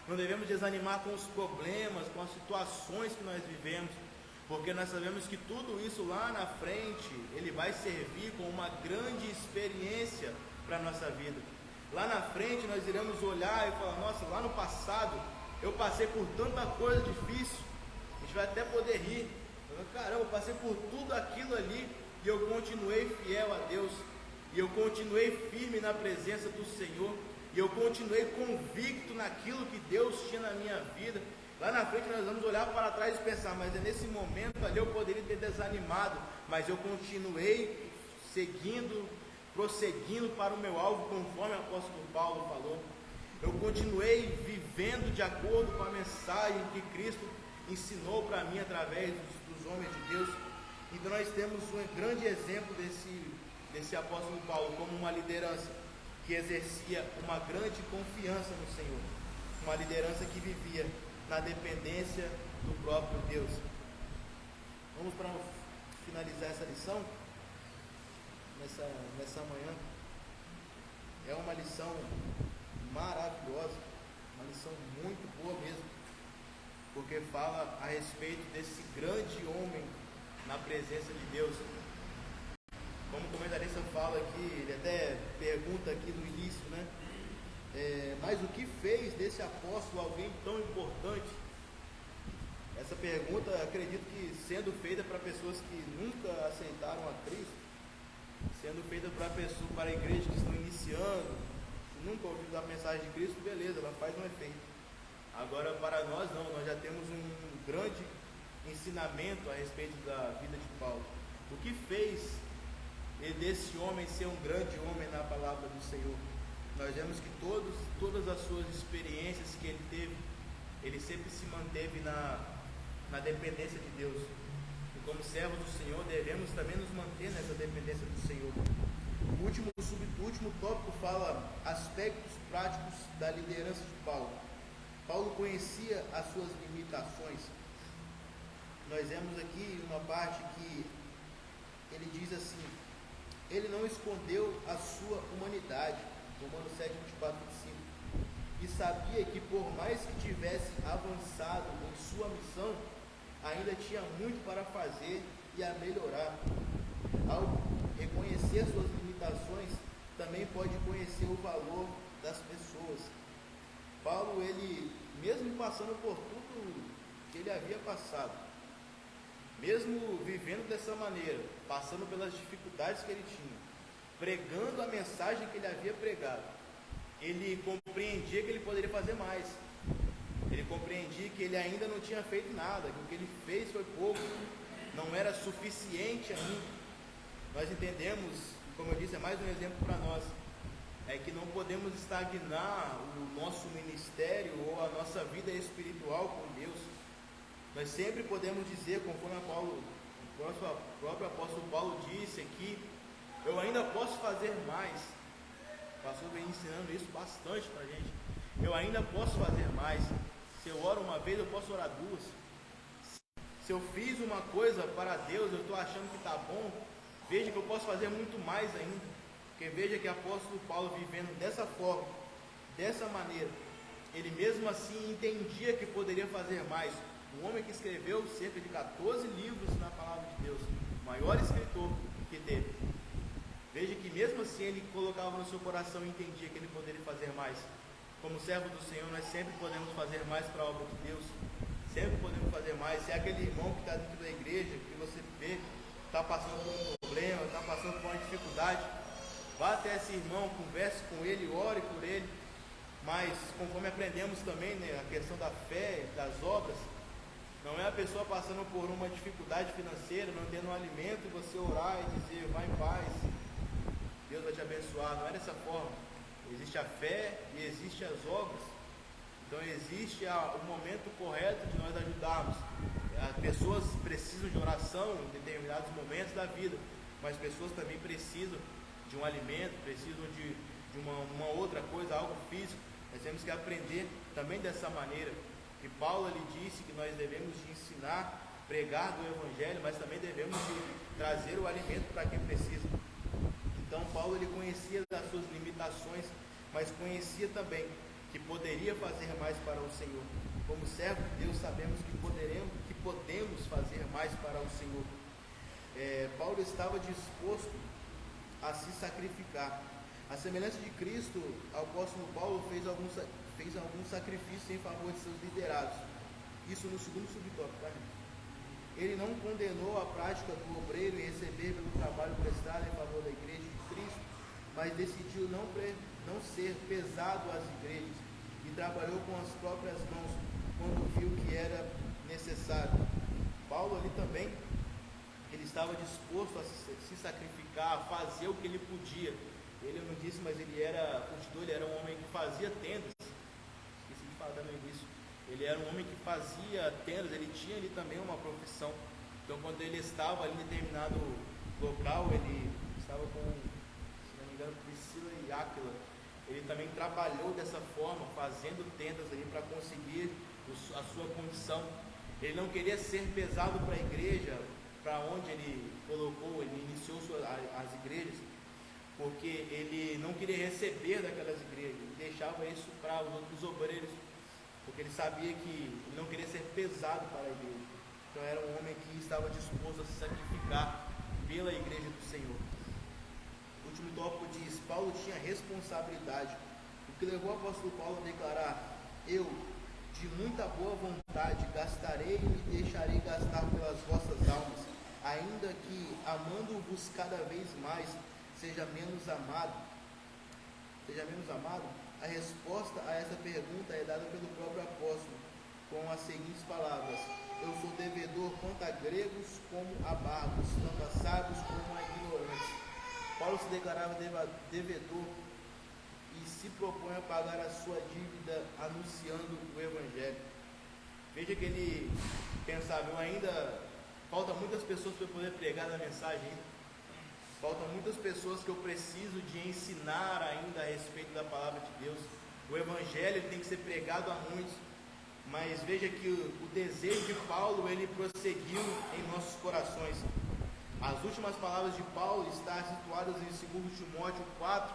Não devemos desanimar com os problemas, com as situações que nós vivemos, porque nós sabemos que tudo isso lá na frente, ele vai servir como uma grande experiência para a nossa vida. Lá na frente nós iremos olhar e falar, nossa, lá no passado eu passei por tanta coisa difícil. A gente vai até poder rir. Caramba, eu passei por tudo aquilo ali e eu continuei fiel a Deus. E eu continuei firme na presença do Senhor. E eu continuei convicto naquilo que Deus tinha na minha vida. Lá na frente nós vamos olhar para trás e pensar, mas é nesse momento ali eu poderia ter desanimado, mas eu continuei prosseguindo para o meu alvo, conforme o apóstolo Paulo falou. Eu continuei vivendo de acordo com a mensagem que Cristo ensinou para mim através dos homens de Deus. Então nós temos um grande exemplo desse apóstolo Paulo como uma liderança que exercia uma grande confiança no Senhor, uma liderança que vivia na dependência do próprio Deus. Vamos para finalizar essa lição nessa manhã. É uma lição maravilhosa, uma lição muito boa mesmo, porque fala a respeito desse grande homem na presença de Deus. Como o comentarista fala aqui, ele até pergunta aqui no início, né? Mas o que fez desse apóstolo alguém tão importante? Essa pergunta, acredito que sendo feita para pessoas que nunca aceitaram a Cristo, sendo feita para a igreja que estão iniciando, que nunca ouviu a mensagem de Cristo, beleza, ela faz um efeito. Agora, para nós não, nós já temos um grande ensinamento a respeito da vida de Paulo. O que fez desse homem ser um grande homem na palavra do Senhor? Nós vemos que todas as suas experiências que ele teve, ele sempre se manteve na dependência de Deus. E como servos do Senhor, devemos também nos manter nessa dependência do Senhor. O último tópico fala aspectos práticos da liderança de Paulo. Paulo conhecia as suas limitações. Nós vemos aqui uma parte que ele diz assim: ele não escondeu a sua humanidade, Romanos 7, 24 e 25, e sabia que por mais que tivesse avançado em sua missão, ainda tinha muito para fazer e a melhorar. Ao reconhecer suas limitações, também pode conhecer o valor das pessoas. Paulo, ele, mesmo passando por tudo que ele havia passado, mesmo vivendo dessa maneira, passando pelas dificuldades que ele tinha, pregando a mensagem que ele havia pregado, ele compreendia que ele poderia fazer mais. Ele compreendia que ele ainda não tinha feito nada, que o que ele fez foi pouco, não era suficiente ainda. Nós entendemos, como eu disse, é mais um exemplo para nós, é que não podemos estagnar o nosso ministério ou a nossa vida espiritual com Deus. Nós sempre podemos dizer, conforme o próprio apóstolo Paulo disse aqui, eu ainda posso fazer mais. O pastor vem ensinando isso bastante para a gente. Eu ainda posso fazer mais. Se eu oro uma vez, eu posso orar duas. Se eu fiz uma coisa para Deus, eu estou achando que está bom, veja que eu posso fazer muito mais ainda. Porque veja que o apóstolo Paulo, vivendo dessa forma, dessa maneira, ele mesmo assim entendia que poderia fazer mais. Um homem que escreveu cerca de 14 livros na palavra de Deus, o maior escritor que teve. Veja que mesmo assim ele colocava no seu coração e entendia que ele poderia fazer mais. Como servo do Senhor, nós sempre podemos fazer mais para a obra de Deus. Sempre podemos fazer mais. Se é aquele irmão que está dentro da igreja, que você vê, está passando por um problema, está passando por uma dificuldade, vá até esse irmão, converse com ele, ore por ele. Mas conforme aprendemos também, né, a questão da fé, das obras, não é a pessoa passando por uma dificuldade financeira, não tendo um alimento, e você orar e dizer, vai em paz, Deus vai te abençoar. Não é dessa forma. Existe a fé e existe as obras. Então existe o momento correto de nós ajudarmos. As pessoas precisam de oração em determinados momentos da vida, mas pessoas também precisam de um alimento, precisam de uma outra coisa, algo físico. Nós temos que aprender também dessa maneira. E Paulo, ele disse que nós devemos de ensinar, pregar do Evangelho, mas também devemos de trazer o alimento para quem precisa. Então Paulo, ele conhecia as suas limitações, mas conhecia também que poderia fazer mais para o Senhor. Como servo de Deus, sabemos que podemos fazer mais para o Senhor. Paulo estava disposto a se sacrificar. A semelhança de Cristo, o apóstolo Paulo fez alguns sacrifícios em favor de seus liderados. Isso no segundo subtópico, tá, gente? Ele não condenou a prática do obreiro em receber pelo trabalho prestado em favor da igreja de Cristo, mas decidiu não ser pesado às igrejas e trabalhou com as próprias mãos quando viu que era necessário. Paulo ali também, ele estava disposto a se sacrificar, a fazer o que ele podia. Ele, eu não disse, mas ele era curtidor, ele era um homem que fazia tendas. Esqueci de falar no início. Ele era um homem que fazia tendas, ele tinha ali também uma profissão. Então, quando ele estava ali em determinado local, ele estava com, se não me engano, Priscila e Áquila. Ele também trabalhou dessa forma, fazendo tendas ali para conseguir a sua condição. Ele não queria ser pesado para a igreja, para onde ele colocou, ele iniciou as igrejas, porque ele não queria receber daquelas igrejas, ele deixava isso para os outros obreiros, porque ele sabia que ele não queria ser pesado para a igreja. Então era um homem que estava disposto a se sacrificar pela igreja do Senhor. O último tópico diz: Paulo tinha responsabilidade, o que levou o apóstolo Paulo a declarar: eu, de muita boa vontade, gastarei e me deixarei gastar pelas vossas almas, ainda que, amando-vos cada vez mais, seja menos amado? A resposta a essa pergunta é dada pelo próprio apóstolo, com as seguintes palavras: eu sou devedor tanto a gregos como a bárbaros, tanto a sábios como a ignorantes. Paulo se declarava devedor e se propõe a pagar a sua dívida anunciando o Evangelho. Veja que ele pensava: ainda falta muitas pessoas para eu poder pregar a mensagem ainda. Faltam muitas pessoas que eu preciso de ensinar ainda a respeito da palavra de Deus. O Evangelho tem que ser pregado a muitos. Mas veja que o desejo de Paulo, ele prosseguiu em nossos corações. As últimas palavras de Paulo estão situadas em 2 Timóteo 4,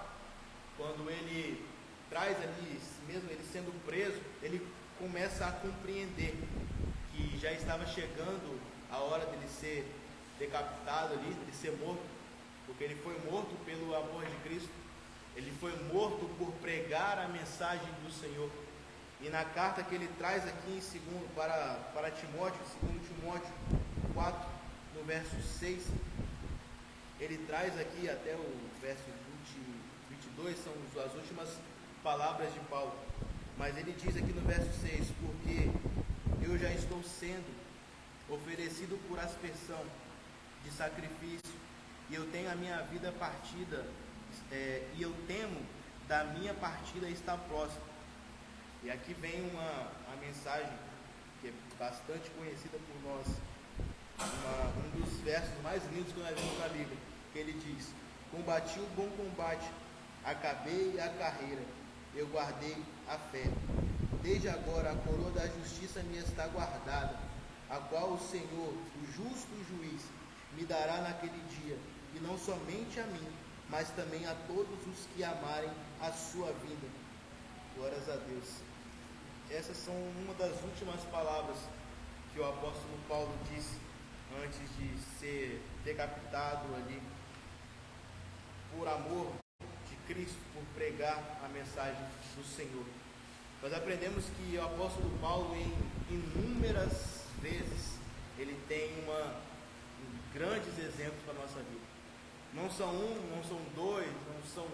quando ele traz ali, mesmo ele sendo preso, ele começa a compreender que já estava chegando a hora dele ser decapitado ali, de ser morto, porque ele foi morto pelo amor de Cristo, ele foi morto por pregar a mensagem do Senhor. E na carta que ele traz aqui em para Timóteo, 2 Timóteo 4, no verso 6, ele traz aqui até o verso 22, são as últimas palavras de Paulo. Mas ele diz aqui no verso 6: porque eu já estou sendo oferecido por aspersão de sacrifício, e eu tenho a minha vida partida, e eu temo da minha partida estar próximo. E aqui vem uma mensagem que é bastante conhecida por nós, um dos versos mais lindos que nós vemos na Bíblia, que ele diz: combati o bom combate, acabei a carreira, eu guardei a fé. Desde agora a coroa da justiça me está guardada, a qual o Senhor, o justo juiz, me dará naquele dia, e não somente a mim, mas também a todos os que amarem a sua vida. Glórias a Deus. Essas são uma das últimas palavras que o apóstolo Paulo disse antes de ser decapitado ali, por amor de Cristo, por pregar a mensagem do Senhor. Nós aprendemos que o apóstolo Paulo, em inúmeras vezes, ele tem grandes exemplos para a nossa vida. Não são não são dois, não são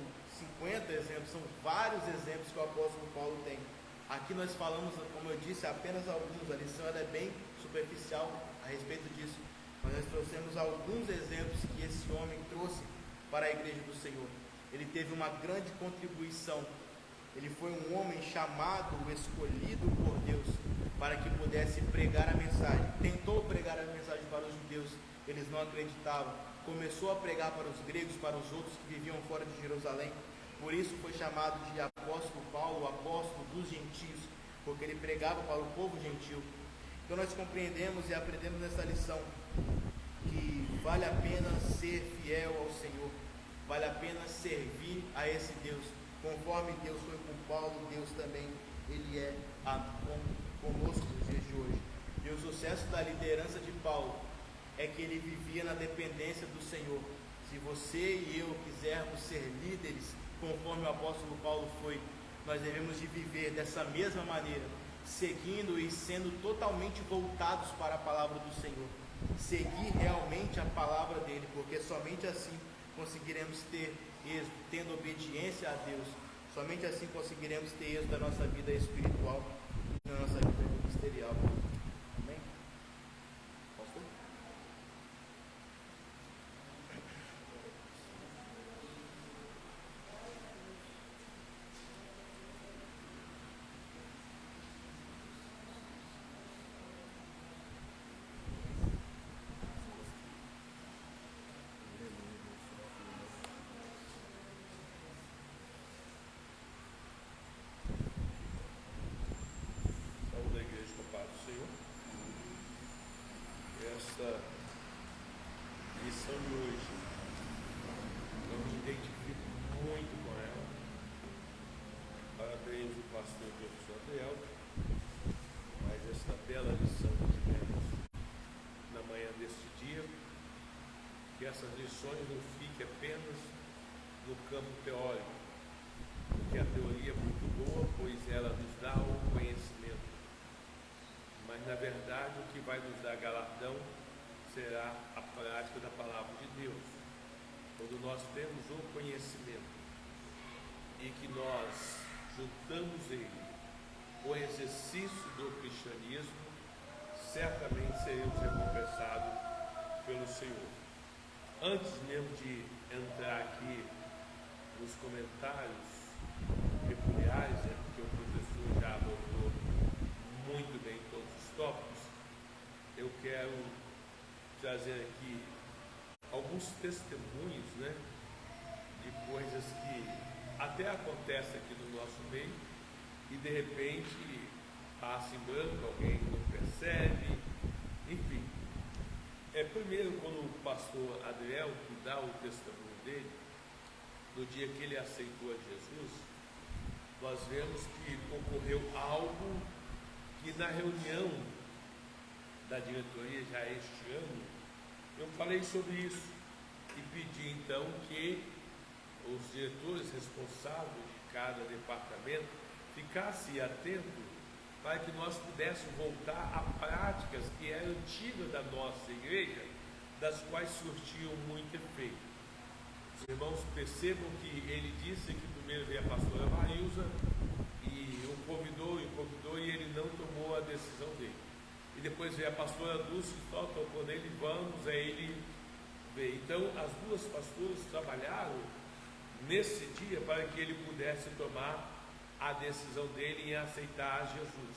50 exemplos, são vários exemplos que o apóstolo Paulo tem. Aqui nós falamos, como eu disse, apenas alguns. A lição ela é bem superficial a respeito disso, mas nós trouxemos alguns exemplos que esse homem trouxe para a igreja do Senhor. Ele teve uma grande contribuição. Ele foi um homem chamado, escolhido por Deus, para que pudesse pregar a mensagem. Tentou pregar a mensagem para os judeus, eles não acreditavam. Começou a pregar para os gregos, para os outros que viviam fora de Jerusalém. Por isso foi chamado de apóstolo Paulo, o apóstolo dos gentios, porque ele pregava para o povo gentil. Então nós compreendemos e aprendemos nessa lição que vale a pena ser fiel ao Senhor, vale a pena servir a esse Deus. Conforme Deus foi com Paulo, Deus também ele é conosco nos dias de hoje. E o sucesso da liderança de Paulo é que ele vivia na dependência do Senhor. Se você e eu quisermos ser líderes, conforme o apóstolo Paulo foi, nós devemos de viver dessa mesma maneira, seguindo e sendo totalmente voltados para a palavra do Senhor, seguir realmente a palavra dele, porque somente assim conseguiremos ter êxito, tendo obediência a Deus. Somente assim conseguiremos ter êxito na nossa vida espiritual e na nossa vida ministerial. Amém? Pastor? Essa lição de hoje, eu me identifico muito com ela. Parabéns ao pastor professor Adriel, mas essa bela lição que tivemos na manhã deste dia, que essas lições não fiquem apenas no campo teórico, porque a teoria é muito boa, pois ela nos dá o conhecimento. Mas, na verdade, o que vai nos dar galardão será a prática da palavra de Deus. quando nós temos o conhecimento e que nós juntamos ele com o exercício do cristianismo, certamente seremos recompensados pelo Senhor. Antes mesmo de entrar aqui nos comentários peculiares, porque o professor já abordou muito bem todos os tópicos, eu quero trazer aqui alguns testemunhos, de coisas que até acontecem aqui no nosso meio e de repente passa em branco, alguém não percebe, enfim. Primeiro, quando o pastor Adriel dá o testemunho dele, no dia que ele aceitou a Jesus, nós vemos que ocorreu algo que na reunião da diretoria já este ano, eu falei sobre isso e pedi então que os diretores responsáveis de cada departamento ficassem atentos para que nós pudéssemos voltar a práticas que eram antigas da nossa igreja, das quais surtiam muito efeito. Os irmãos percebam que ele disse que primeiro veio a pastora Marilza e o convidou e ele não tomou a decisão dele. E depois veio a pastora Dulce, só tocou nele, vamos, aí ele veio. Então as duas pastoras trabalharam nesse dia para que ele pudesse tomar a decisão dele em aceitar Jesus.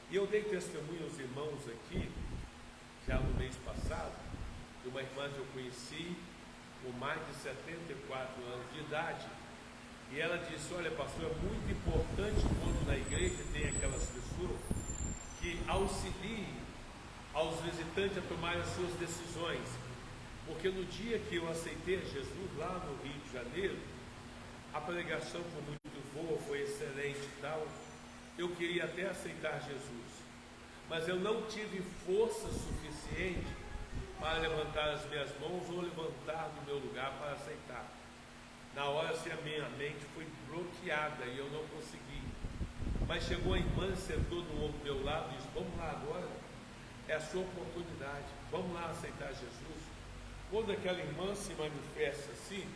E eu dei testemunho aos irmãos aqui, já no mês passado, de uma irmã que eu conheci com mais de 74 anos de idade, e ela disse: olha, pastor, é muito importante quando na igreja tem aquelas pessoas que auxiliem aos visitantes a tomarem as suas decisões, porque no dia que eu aceitei Jesus lá no Rio de Janeiro, a pregação foi muito boa, foi excelente e tal, eu queria até aceitar Jesus, mas eu não tive força suficiente para levantar as minhas mãos ou levantar do meu lugar para aceitar. Na hora assim, a minha mente foi bloqueada e eu não consegui. Mas chegou a irmã, sentou do meu lado e disse: vamos lá agora, é a sua oportunidade, vamos lá aceitar Jesus. Quando aquela irmã se manifesta assim,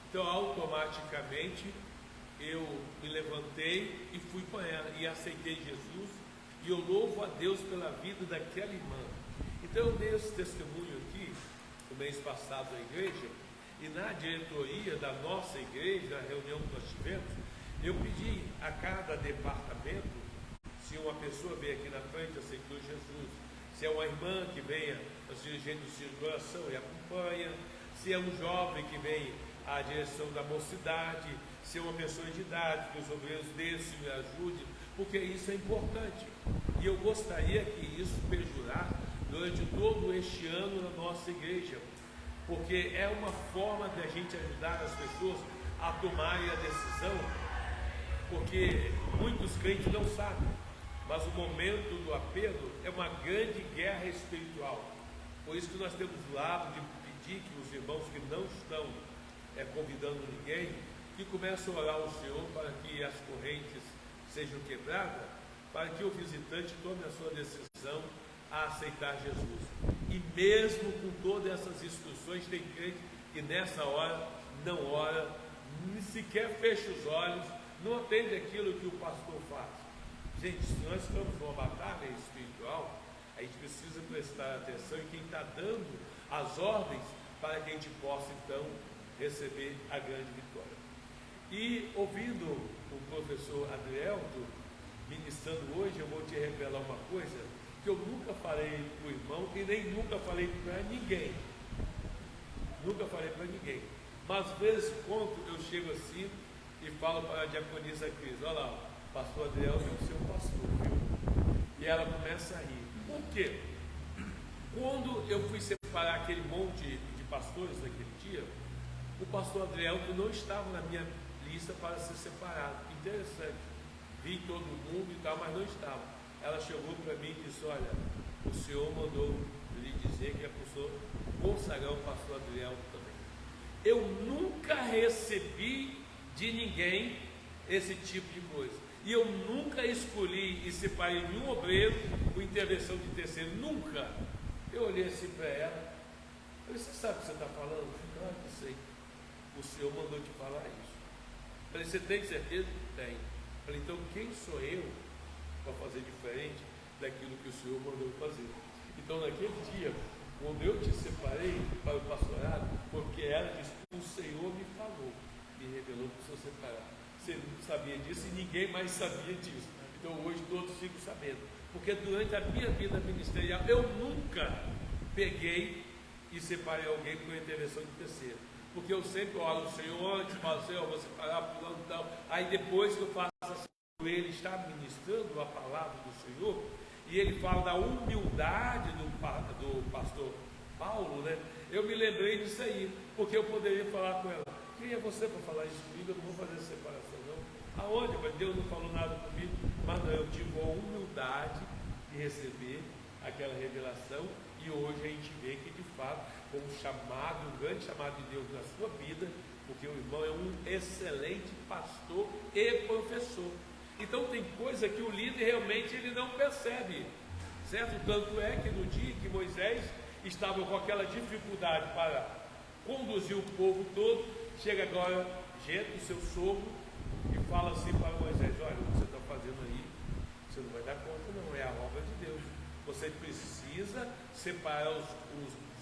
então automaticamente eu me levantei e fui com ela e aceitei Jesus, e eu louvo a Deus pela vida daquela irmã. Então eu dei esse testemunho aqui no mês passado na igreja, e na diretoria da nossa igreja, na reunião que nós tivemos, eu pedi a cada departamento, se uma pessoa vem aqui na frente, aceitou Jesus, se é uma irmã que venha, os dirigentes do Círculo de Oração e acompanha, se é um jovem que vem à direção da mocidade, se é uma pessoa de idade, que os obreiros desse me ajudem, porque isso é importante. E eu gostaria que isso perdurasse durante todo este ano na nossa igreja, porque é uma forma de a gente ajudar as pessoas a tomarem a decisão, porque muitos crentes não sabem, mas o momento do apelo é uma grande guerra espiritual. Por isso que nós temos o lado de pedir que os irmãos que não estão convidando ninguém, que comecem a orar ao Senhor para que as correntes sejam quebradas, para que o visitante tome a sua decisão a aceitar Jesus. E mesmo com todas essas instruções, tem crente que nessa hora não ora, nem sequer fecha os olhos, não atende aquilo que o pastor faz. Gente, se nós estamos numa batalha espiritual, a gente precisa prestar atenção em quem está dando as ordens para que a gente possa então receber a grande vitória. E ouvindo o professor Adrielto ministrando hoje, eu vou te revelar uma coisa que eu nunca falei para o irmão e nem nunca falei para ninguém. Nunca falei para ninguém. Mas vezes quando eu chego assim e falo para a diaconisa Cris: olha lá, o pastor Adrielto é o seu pastor, viu? E ela começa a rir. Por quê? Quando eu fui separar aquele monte de pastores naquele dia, o pastor Adrielto não estava na minha lista para ser separado. Interessante. Vi todo mundo e tal, mas não estava. Ela chegou para mim e disse: olha, o senhor mandou lhe dizer que é para o senhor consagrar o pastor Adrielto também. Eu nunca recebi de ninguém esse tipo de coisa. E eu nunca escolhi e separei nenhum obreiro com intervenção de terceiro. Nunca. Eu olhei assim para ela. Eu falei: você sabe o que você está falando? Claro que sei. o Senhor mandou te falar isso. Eu falei, você tem certeza? Tem. Eu falei, então quem sou eu para fazer diferente daquilo que o Senhor mandou fazer? Então naquele dia, quando eu te separei para o pastorado, porque ela disse, o Senhor me falou, me revelou para o Senhor separar. Você não sabia disso e ninguém mais sabia disso. Então hoje todos ficam sabendo. Porque durante a minha vida ministerial, eu nunca peguei e separei alguém por intervenção de terceiro. Porque eu sempre oro o Senhor, antes falo, Senhor, vou separar fulano e tal. Aí depois que eu faço assim, ele está ministrando a palavra do Senhor, e ele fala da humildade do pastor Paulo, né? Eu me lembrei disso aí, porque eu poderia falar com ela, quem é você para falar isso comigo? Eu não vou fazer separação não. Aonde? Mas Deus não falou nada comigo, mas não, eu tive a humildade de receber aquela revelação, e hoje a gente vê que de fato, como chamado, um grande chamado de Deus na sua vida, porque o irmão é um excelente pastor e professor. Então tem coisa que o líder realmente ele não percebe, certo? Tanto é que no dia que Moisés estava com aquela dificuldade para conduzir o povo todo, chega agora Jetro, o seu sogro, e fala assim para Moisés, olha, o que você está fazendo aí, você não vai dar conta não, é a obra de Deus. Você precisa separar os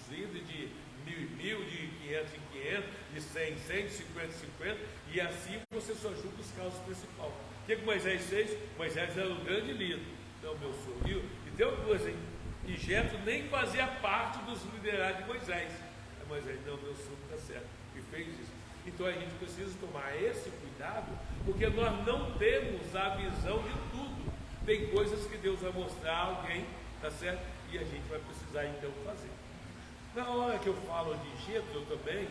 líderes de 1000, de 500 em 500, de 100 em 100, de 50 em 50, e assim você só julga os casos principais. O que Moisés fez? Moisés era um grande líder. Não, meu sogro. E tem uma coisa, hein? E Jetro nem fazia parte dos liderados de Moisés. Aí Moisés, não, meu sogro está certo. E fez isso. Então a gente precisa tomar esse cuidado, porque nós não temos a visão de tudo. Tem coisas que Deus vai mostrar a alguém, tá certo? E a gente vai precisar então fazer. Na hora que eu falo de Jetro, eu também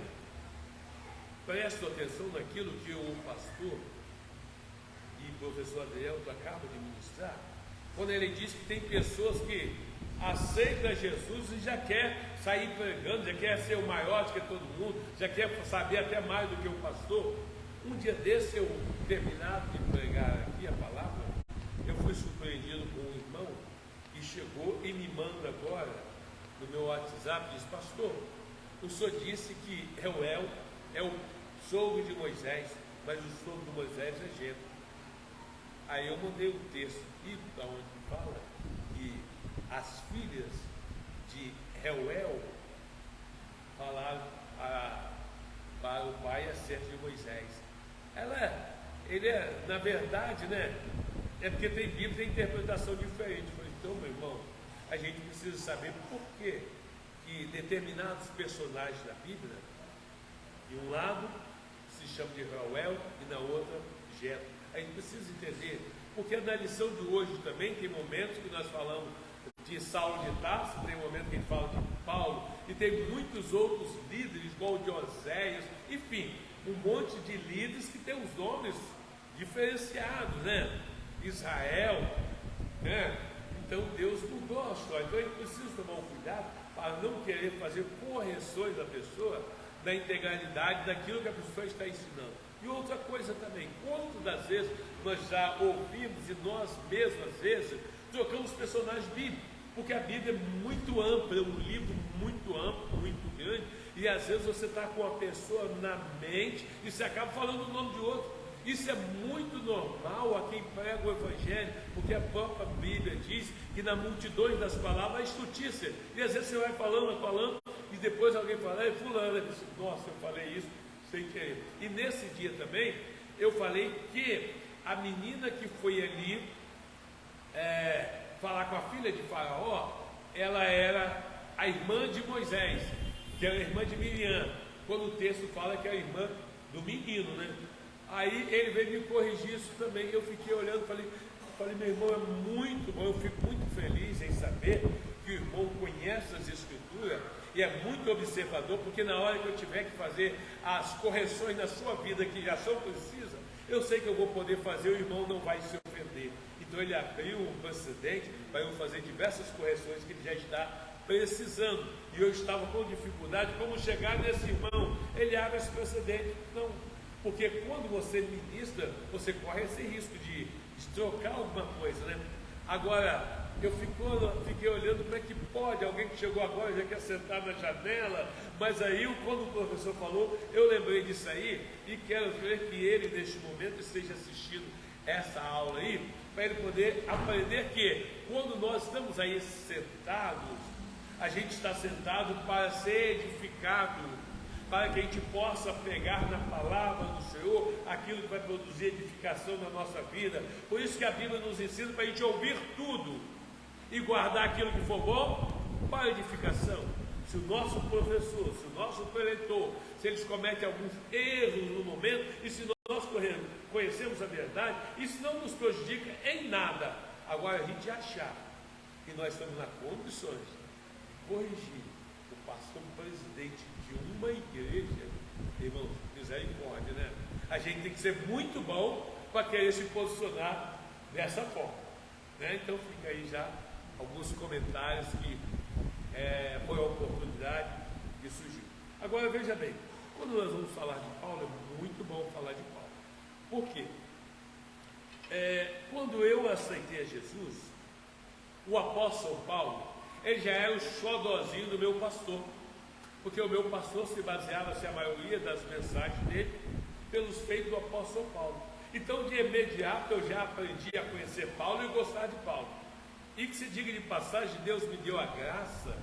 presto atenção naquilo que o pastor e o professor Adrielto acaba de ministrar, quando ele diz que tem pessoas que aceitam Jesus e já quer sair pregando, já quer ser o maior do que todo mundo, já quer saber até mais do que o pastor. Um dia desse, eu terminado de pregar aqui a palavra, eu fui surpreendido com um irmão que chegou e me manda agora no meu WhatsApp, diz, pastor, o senhor disse que Reuel é o sogro de Moisés, mas o sogro de Moisés é Jetro. Aí eu mandei um texto aqui, onde fala que as filhas de Reuel falaram para o pai acerca de Moisés. Ele é, na verdade, né? É porque tem Bíblia, tem interpretação diferente. Então, meu irmão, a gente precisa saber por que determinados personagens da Bíblia, de um lado se chama de Reuel e na outra Jetro. A gente precisa entender, porque na lição de hoje também tem momentos que nós falamos de Saulo de Tarso, tem momento que a gente fala de Paulo, e tem muitos outros líderes, igual o de Oséias, enfim, um monte de líderes que tem os nomes diferenciados, né? Israel, né? Então Deus mudou a história. Então a gente precisa tomar um cuidado para não querer fazer correções da pessoa, da integralidade daquilo que a pessoa está ensinando. E outra coisa também, quantas das vezes nós já ouvimos e nós mesmos, às vezes, trocamos personagens bíblicos, porque a Bíblia é muito ampla, é um livro muito amplo, muito grande, e às vezes você está com a pessoa na mente e você acaba falando o nome de outro. Isso é muito normal a quem prega o Evangelho, porque a própria Bíblia diz que na multidão das palavras há estutícia, e às vezes você vai falando, e depois alguém fala, fulano, nossa, eu falei isso sem querer. E nesse dia também, eu falei que a menina que foi ali falar com a filha de Faraó, ela era a irmã de Moisés, que era a irmã de Miriam, quando o texto fala que é a irmã do menino, né? Aí ele veio me corrigir isso também, eu fiquei olhando, falei, meu irmão, é muito bom, eu fico muito feliz em saber que o irmão conhece as Escrituras e é muito observador, porque na hora que eu tiver que fazer as correções na sua vida que já são precisas, eu sei que eu vou poder fazer, o irmão não vai se ofender. Então ele abriu um precedente para eu fazer diversas correções que ele já está precisando, e eu estava com dificuldade, como chegar nesse irmão, ele abre esse precedente, não, porque quando você ministra, você corre esse risco de trocar alguma coisa, né? Agora, eu fiquei olhando para que pode, alguém que chegou agora já quer sentar na janela, mas aí quando o professor falou, eu lembrei disso aí e quero ver que ele neste momento esteja assistindo essa aula aí, para ele poder aprender que quando nós estamos aí sentados, a gente está sentado para ser edificado, para que a gente possa pegar na palavra do Senhor aquilo que vai produzir edificação na nossa vida. Por isso que a Bíblia nos ensina para a gente ouvir tudo e guardar aquilo que for bom para edificação. Se o nosso professor, se o nosso preletor, se eles cometem alguns erros no momento, e se nós conhecemos a verdade, isso não nos prejudica em nada. Agora, a gente achar que nós estamos nas condições de corrigir o pastor presidente de uma igreja, irmão, misericórdia, né? A gente tem que ser muito bom para querer se posicionar dessa forma, né? Então fica aí já alguns comentários que foi a oportunidade que surgiu. Agora veja bem, quando nós vamos falar de Paulo, é muito bom falar de Paulo. Por quê? Quando eu aceitei a Jesus, o apóstolo Paulo, ele já era o xodózinho do meu pastor, porque o meu pastor se baseava-se a maioria das mensagens dele pelos feitos do apóstolo Paulo. Então, de imediato, eu já aprendi a conhecer Paulo e gostar de Paulo. E que se diga de passagem, Deus me deu a graça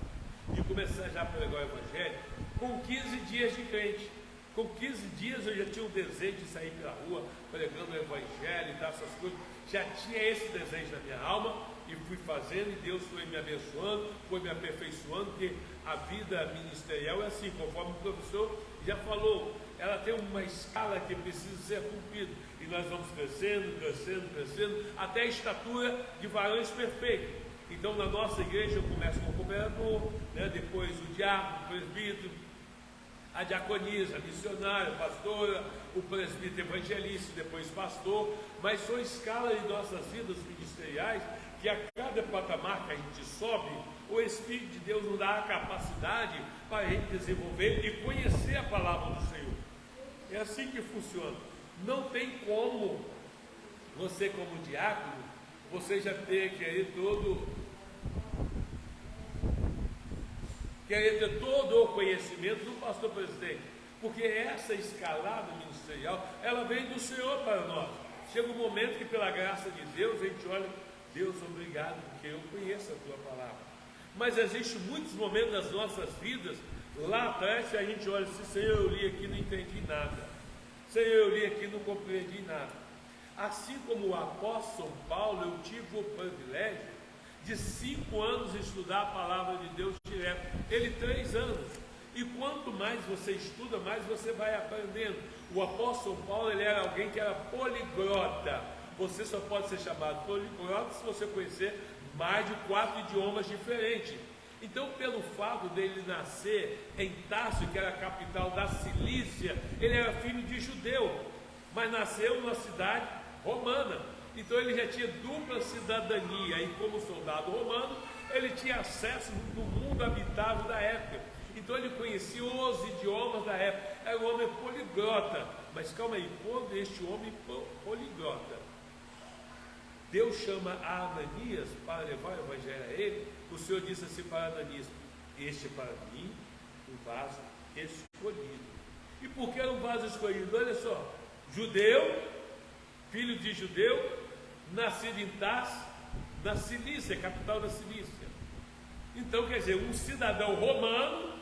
de começar já a pregar o Evangelho com 15 dias de crente. Com 15 dias eu já tinha um desejo de sair pela rua, pregando o Evangelho e tal, essas coisas. Já tinha esse desejo na minha alma e fui fazendo, e Deus foi me abençoando, foi me aperfeiçoando, porque a vida ministerial é assim, conforme o professor já falou, ela tem uma escala que precisa ser cumprida, e nós vamos crescendo, crescendo, crescendo, até a estatura de varões perfeitos. Então, na nossa igreja, eu começo com o cooperador, né, depois o diácono, o presbítero, a diaconisa, a missionária, a pastora, o presbítero evangelista, depois pastor, mas são escalas de nossas vidas ministeriais, que a cada patamar que a gente sobe, o Espírito de Deus nos dá a capacidade para a gente desenvolver e conhecer a palavra do Senhor. É assim que funciona. Não tem como você, como diácono, você já ter querer ter todo o conhecimento do pastor presidente, porque essa escalada ministerial, ela vem do Senhor para nós. Chega um momento que, pela graça de Deus, a gente olha, Deus, obrigado, porque eu conheço a tua palavra. Mas existem muitos momentos das nossas vidas, lá atrás, que a gente olha assim, Senhor, eu li aqui, não entendi nada. Senhor, eu li aqui, não compreendi nada. Assim como o apóstolo Paulo, eu tive o privilégio de 5 anos estudar a palavra de Deus direto. Ele 3 anos. E quanto mais você estuda, mais você vai aprendendo. O apóstolo Paulo, ele era alguém que era poliglota. Você só pode ser chamado poliglota se você conhecer mais de 4 idiomas diferentes. Então, pelo fato dele nascer em Tarso, que era a capital da Cilícia, ele era filho de judeu, mas nasceu numa cidade romana. Então ele já tinha dupla cidadania, e como soldado romano, ele tinha acesso no mundo habitável da época. Então ele conhecia os idiomas da época, era um homem poliglota. Mas calma aí, quando este homem poliglota, Deus chama a Ananias para levar o evangelho a ele, o Senhor disse assim para Ananias, este é para mim um vaso escolhido. E por que era um vaso escolhido? Olha só, judeu, filho de judeu, nascido em Tarso, na Cilícia, capital da Cilícia. Então, quer dizer, um cidadão romano,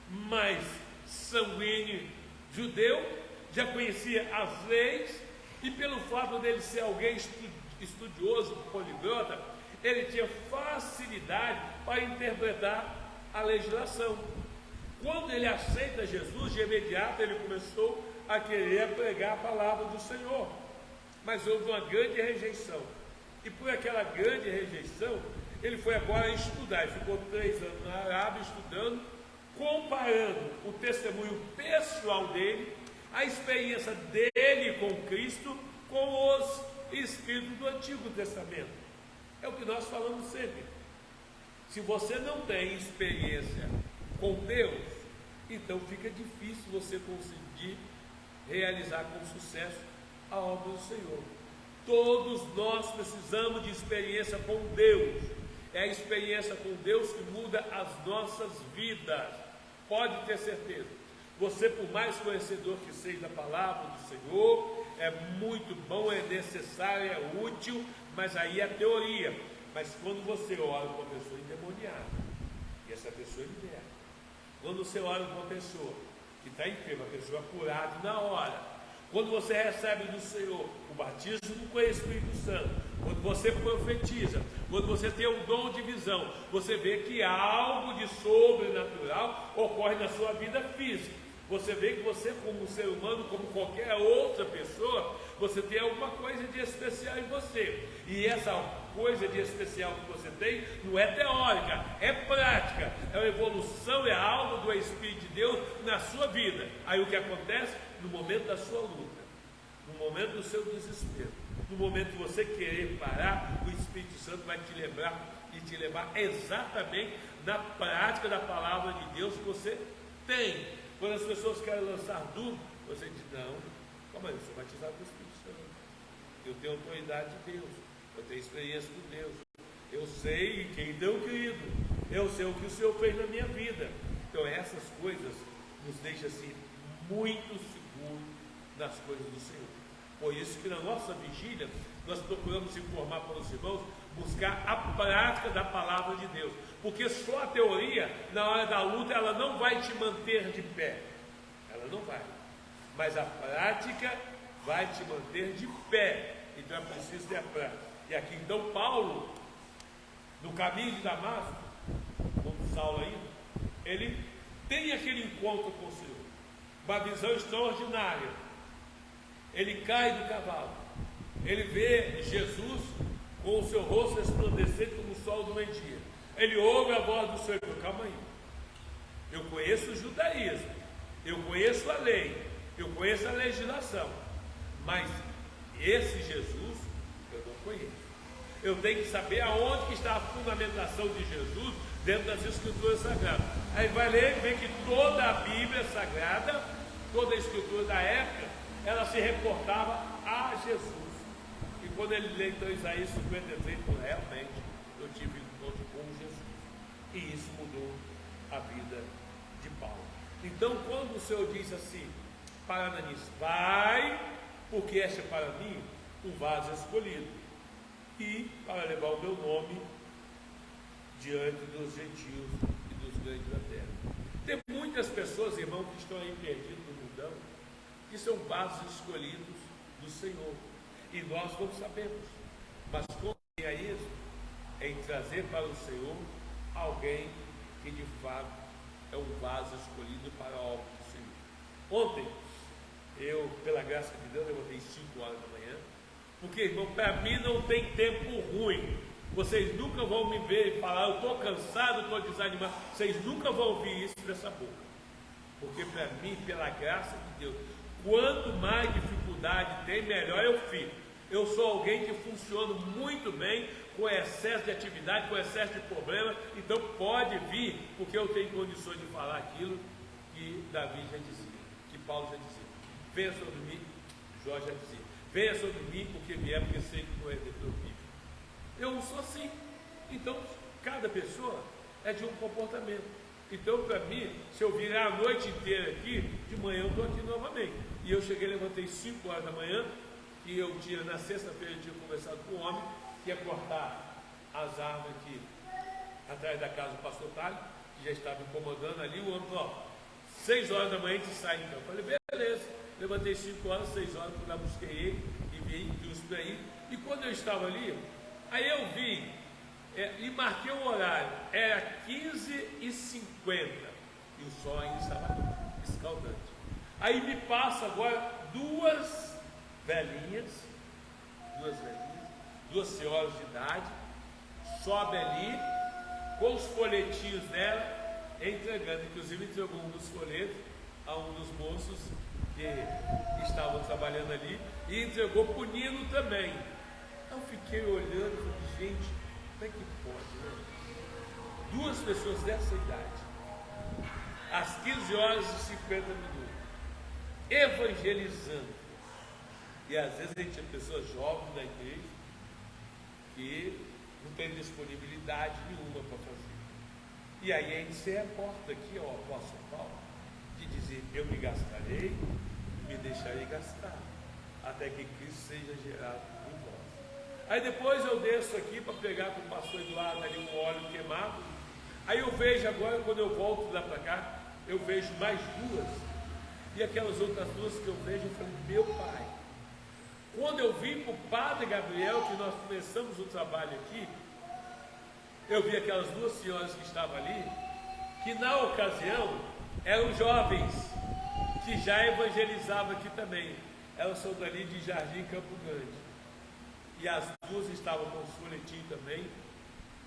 mas sanguíneo judeu, já conhecia as leis, e pelo fato dele ser alguém estudioso, poliglota, ele tinha facilidade para interpretar a legislação. Quando ele aceita Jesus, de imediato ele começou a querer pregar a palavra do Senhor. Mas houve uma grande rejeição. E por aquela grande rejeição, ele foi agora estudar. Ele ficou 3 anos na Arábia estudando, comparando o testemunho pessoal dele, a experiência dele com Cristo, com os escritos do Antigo Testamento. É o que nós falamos sempre. Se você não tem experiência com Deus, então fica difícil você conseguir realizar com sucesso a obra do Senhor. Todos nós precisamos de experiência com Deus. É a experiência com Deus que muda as nossas vidas. Pode ter certeza. Você, por mais conhecedor que seja da palavra do Senhor, é muito bom, é necessário, é útil, mas aí é teoria. Mas quando você ora com uma pessoa endemoniada, e essa pessoa é liberta. Quando você ora com uma pessoa que está enferma, a pessoa é curada na hora. Quando você recebe do Senhor o batismo com o Espírito Santo, quando você profetiza, quando você tem um dom de visão, você vê que algo de sobrenatural ocorre na sua vida física. Você vê que você, como ser humano, como qualquer outra pessoa, você tem alguma coisa de especial em você. E essa coisa de especial que você tem não é teórica, é prática, é uma evolução, é algo do Espírito de Deus na sua vida. Aí o que acontece? No momento da sua luta, no momento do seu desespero, no momento que você querer parar, o Espírito Santo vai te lembrar e te levar exatamente na prática da palavra de Deus que você tem. Quando as pessoas querem lançar dúvida, você diz: não, calma aí, eu sou batizado com o Espírito Santo, eu tenho autoridade de Deus, eu tenho experiência com Deus, eu sei quem deu querido, eu sei o que o Senhor fez na minha vida. Então essas coisas nos deixam assim muito seguros nas coisas do Senhor. Por isso que na nossa vigília nós procuramos informar para os irmãos, buscar a prática da palavra de Deus, porque só a teoria, na hora da luta, ela não vai te manter de pé, ela não vai, mas a prática vai te manter de pé. Então é preciso ter a prática. E aqui então Paulo, no caminho de Damasco, como Saulo ainda, ele tem aquele encontro com o Senhor, uma visão extraordinária. Ele cai do cavalo, ele vê Jesus com o seu rosto resplandecente como o sol do meio-dia. Ele ouve a voz do Senhor: calma aí, eu conheço o judaísmo, eu conheço a lei, eu conheço a legislação, mas esse Jesus eu não conheço. Eu tenho que saber aonde que está a fundamentação de Jesus dentro das Escrituras Sagradas. Aí vai ler e vê que toda a Bíblia Sagrada, toda a Escritura da época, ela se reportava a Jesus. E quando ele lê então Isaías 53, realmente eu tive encontro com Jesus. E isso mudou a vida de Paulo. Então quando o Senhor diz assim para Ananias: vai, porque este é para mim um vaso escolhido, e para levar o meu nome diante dos gentios e dos grandes da terra. Tem muitas pessoas, irmão, que estão aí perdidos no mundão, que são vasos escolhidos do Senhor, e nós não sabemos, mas convém a isso em trazer para o Senhor alguém que de fato é um vaso escolhido para a obra do Senhor. Ontem eu, pela graça de Deus, levantei 5 horas da manhã, porque, irmão, para mim não tem tempo ruim. Vocês nunca vão me ver falar: eu estou cansado, estou desanimado. Vocês nunca vão ouvir isso dessa boca, porque para mim, pela graça de Deus, quanto mais dificuldade tem, melhor eu fico. Eu sou alguém que funciona muito bem com excesso de atividade, com excesso de problema. Então pode vir, porque eu tenho condições de falar aquilo que Davi já dizia, que Paulo já dizia: venha sobre mim, Jó já dizia: venha sobre mim, porque vier, porque sei que não é Redentor vive. Eu sou assim. Então cada pessoa é de um comportamento. Então para mim, se eu virar a noite inteira aqui, de manhã eu estou aqui novamente. E eu cheguei, levantei 5 horas da manhã, e eu tinha, na sexta-feira, eu tinha conversado com um homem que ia cortar as árvores aqui atrás da casa do pastor Tálio, que já estava incomodando ali. O homem falou: 6 horas da manhã a gente sai então. Eu falei: beleza. Levantei 5 horas, 6 horas, fui lá, busquei ele e vi tudo por aí. E quando eu estava ali, aí eu vi, e marquei o horário, era 15h50, e o sol ainda estava escaldante. Aí me passa agora duas senhoras de idade, sobe ali com os folhetinhos dela, entregando. Inclusive entregou um dos folhetos a um dos moços que estavam trabalhando ali, e entregou para o Nino também. Eu fiquei olhando e falei: gente, como é que pode, né? 2 pessoas dessa idade, às 15h50, evangelizando. E às vezes a gente tem pessoas jovens na igreja que não tem disponibilidade nenhuma para fazer. E aí a gente se reporta aqui ao apóstolo Paulo de dizer: eu me gastarei, me deixarei gastar, até que Cristo seja gerado em vós. Aí depois eu desço aqui para pegar com o pastor Eduardo ali um óleo queimado. Aí eu vejo agora, quando eu volto lá para cá, eu vejo mais duas. E aquelas outras duas que eu vejo, eu falei: meu Pai. Quando eu vim para o Padre Gabriel, que nós começamos o trabalho aqui, eu vi aquelas duas senhoras que estavam ali, que na ocasião eram jovens, que já evangelizavam aqui também. Elas são dali de Jardim Campo Grande. E as duas estavam com o folhetim também,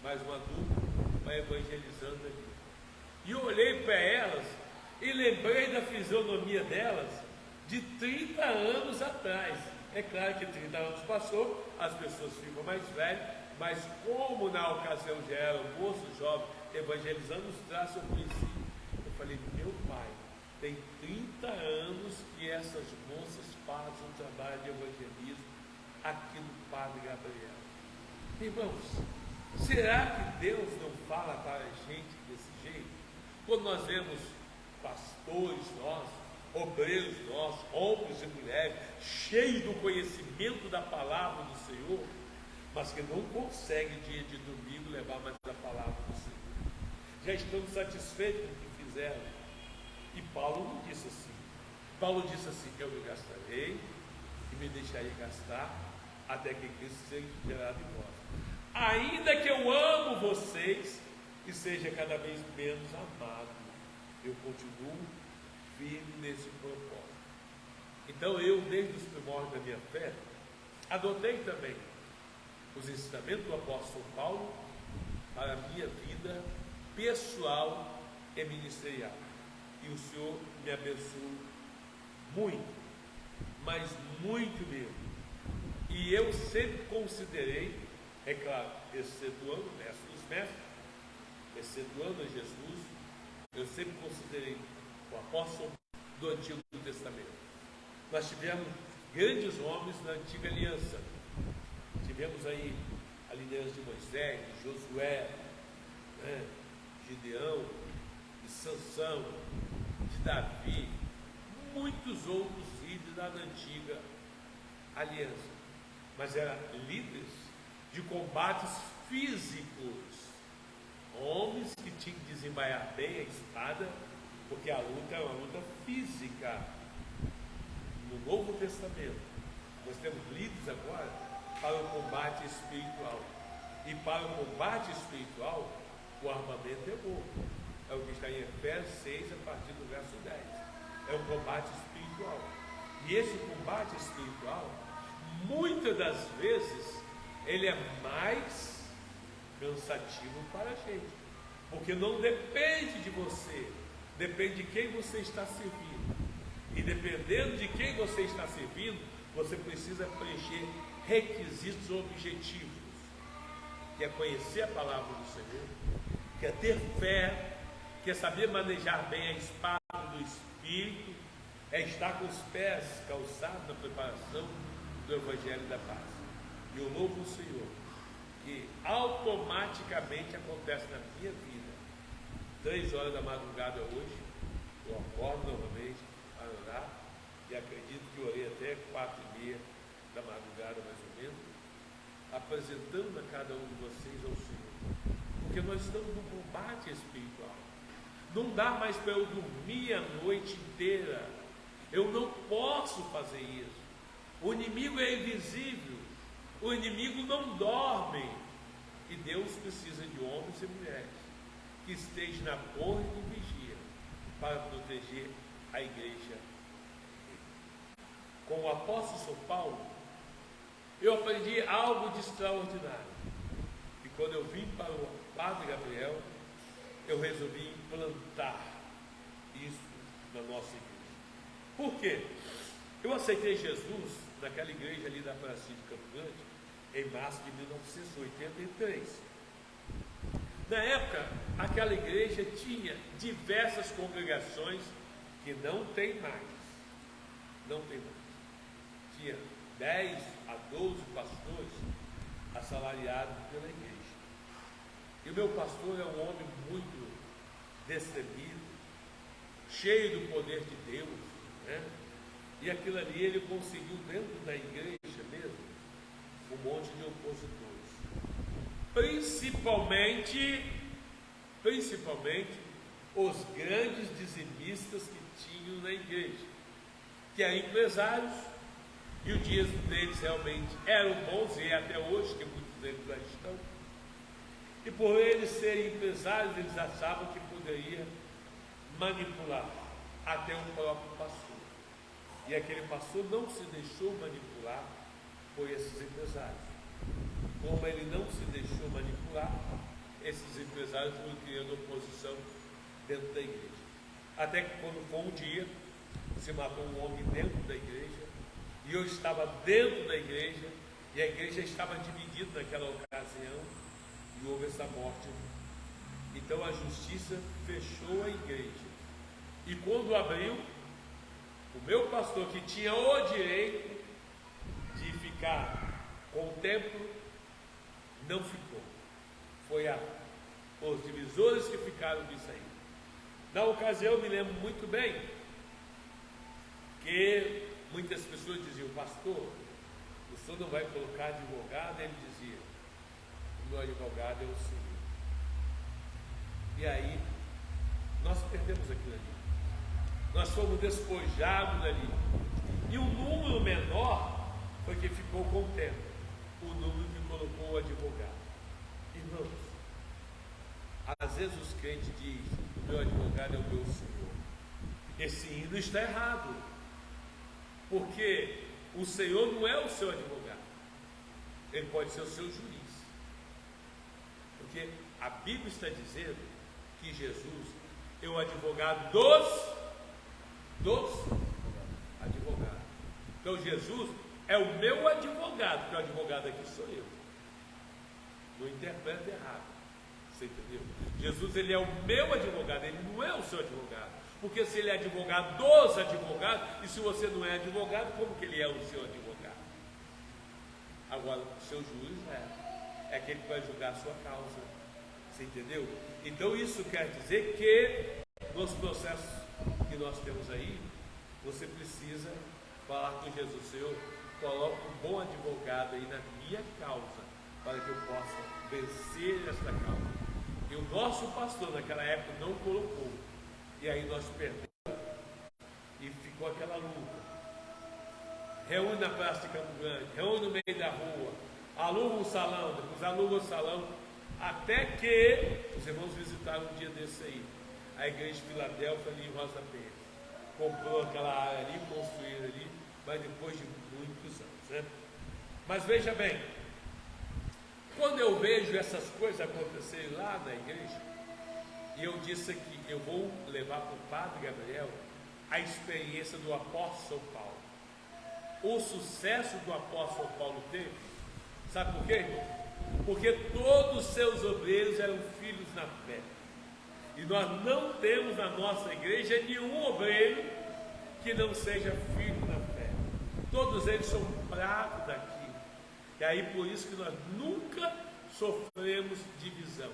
mais uma dupla, evangelizando aqui. E eu olhei para elas e lembrei da fisionomia delas de 30 anos atrás. É claro que 30 anos passou, as pessoas ficam mais velhas, mas como na ocasião já eram moços jovens evangelizando, os traços eu conheci. Eu falei: meu Pai, tem 30 anos que essas moças fazem um trabalho de evangelismo aqui no Padre Gabriel. Irmãos, será que Deus não fala para a gente desse jeito? Quando nós vemos pastores nossos, obreiros nossos, homens e mulheres, cheios do conhecimento da palavra do Senhor, mas que não conseguem, dia de domingo, levar mais a palavra do Senhor. Já estão satisfeitos com o que fizeram. E Paulo não disse assim. Paulo disse assim: eu me gastarei e me deixarei gastar, até que Cristo seja gerado em vós. Ainda que eu amo vocês e seja cada vez menos amado, eu continuo firme nesse propósito. Então eu, desde os primórdios da minha fé, adotei também os ensinamentos do apóstolo Paulo para a minha vida pessoal e ministerial. E o Senhor me abençoou muito, mas muito mesmo. E eu sempre considerei, é claro, excetuando o mestre dos mestres, excetuando a Jesus, eu sempre considerei o apóstolo do Antigo Testamento. Nós tivemos grandes homens na Antiga Aliança. Tivemos aí a liderança de Moisés, de Josué, Gideão, de Sansão, de Davi, muitos outros líderes da Antiga Aliança. Mas eram líderes de combates físicos, homens que tinham que desembaiar bem a espada, porque a luta é uma luta física. No Novo Testamento, nós temos líderes agora para o combate espiritual. E para o combate espiritual, o armamento é bom. É o que está em Efésios 6, a partir do verso 10. É um combate espiritual. E esse combate espiritual, muitas das vezes, ele é mais cansativo para a gente. Porque não depende de você, depende de quem você está servindo. E dependendo de quem você está servindo, você precisa preencher requisitos objetivos, que é conhecer a palavra do Senhor, que é ter fé, que é saber manejar bem a espada do Espírito, é estar com os pés calçados na preparação do Evangelho da Paz. E eu louvo o Senhor, que automaticamente acontece na minha vida. 3 horas da madrugada hoje, eu acordo novamente a orar, e acredito que orei até 4h30 da madrugada, mais ou menos, apresentando a cada um de vocês ao Senhor, porque nós estamos num combate espiritual. Não dá mais para eu dormir a noite inteira. Eu não posso fazer isso. O inimigo é invisível, o inimigo não dorme, e Deus precisa de homens e mulheres que estejam na torre de vigia para proteger a igreja. Com o apóstolo São Paulo, eu aprendi algo de extraordinário. E quando eu vim para o Padre Gabriel, eu resolvi implantar isso na nossa igreja. Por quê? Eu aceitei Jesus naquela igreja ali da Praça de Campo Grande em março de 1983. Na época, aquela igreja tinha diversas congregações que não tem mais. Não tem mais. Tinha 10 a 12 pastores assalariados pela igreja. E o meu pastor é um homem muito destemido, cheio do poder de Deus, né? E aquilo ali ele conseguiu dentro da igreja mesmo um monte de opositores, principalmente os grandes dizimistas que tinham na igreja, que eram empresários, e os dias deles realmente eram bons, e até hoje, que muitos deles já estão, e por eles serem empresários, eles achavam que poderia manipular até o próprio pastor. E aquele pastor não se deixou manipular por esses empresários. Como ele não se deixou manipular, esses empresários foram criando oposição dentro da igreja. Até que quando foi um dia, se matou um homem dentro da igreja, e eu estava dentro da igreja, e a igreja estava dividida naquela ocasião, e houve essa morte. Então a justiça fechou a igreja. E quando abriu, o meu pastor, que tinha o direito de ficar com o templo, não ficou. Foi os divisores que ficaram disso aí. Na ocasião, eu me lembro muito bem que muitas pessoas diziam: pastor, o senhor não vai colocar advogado? Ele dizia: o meu advogado é o Senhor. E aí, nós perdemos aquilo ali. Nós fomos despojados dali. E o número menor foi que ficou com o tempo. O número que colocou o advogado. Irmãos, às vezes os crentes dizem: o meu advogado é o meu Senhor. Esse hino está errado. Porque o Senhor não é o seu advogado. Ele pode ser o seu juiz. Porque a Bíblia está dizendo que Jesus é o advogado dos advogados. Então Jesus é o meu advogado, porque o advogado aqui sou eu. Não interpreta errado. Você entendeu? Jesus, ele é o meu advogado, ele não é o seu advogado. Porque se ele é advogado dos advogados, e se você não é advogado, como que ele é o seu advogado? Agora, o seu juiz é aquele que vai julgar a sua causa. Você entendeu? Então isso quer dizer que nos processos que nós temos aí, você precisa falar com Jesus: Senhor, coloca um bom advogado aí na minha causa, para que eu possa vencer esta causa. E o nosso pastor naquela época não colocou, e aí nós perdemos, e ficou aquela luta. Reúne na praça de Campo Grande, reúne no meio da rua, aluga um salão, depois aluga o salão, até que os irmãos visitaram um dia desse aí, a igreja de Filadélfia ali em Rosa Pérez. Comprou aquela área ali, construíram ali, mas depois de muitos anos, né? Mas veja bem, quando eu vejo essas coisas acontecerem lá na igreja, e eu disse aqui, eu vou levar para o Padre Gabriel a experiência do apóstolo São Paulo. O sucesso do apóstolo Paulo teve, sabe por quê, irmão? Porque todos os seus obreiros eram filhos na fé. E nós não temos na nossa igreja nenhum obreiro que não seja filho na fé. Todos eles são bravos daquilo. E aí por isso que nós nunca sofremos divisão.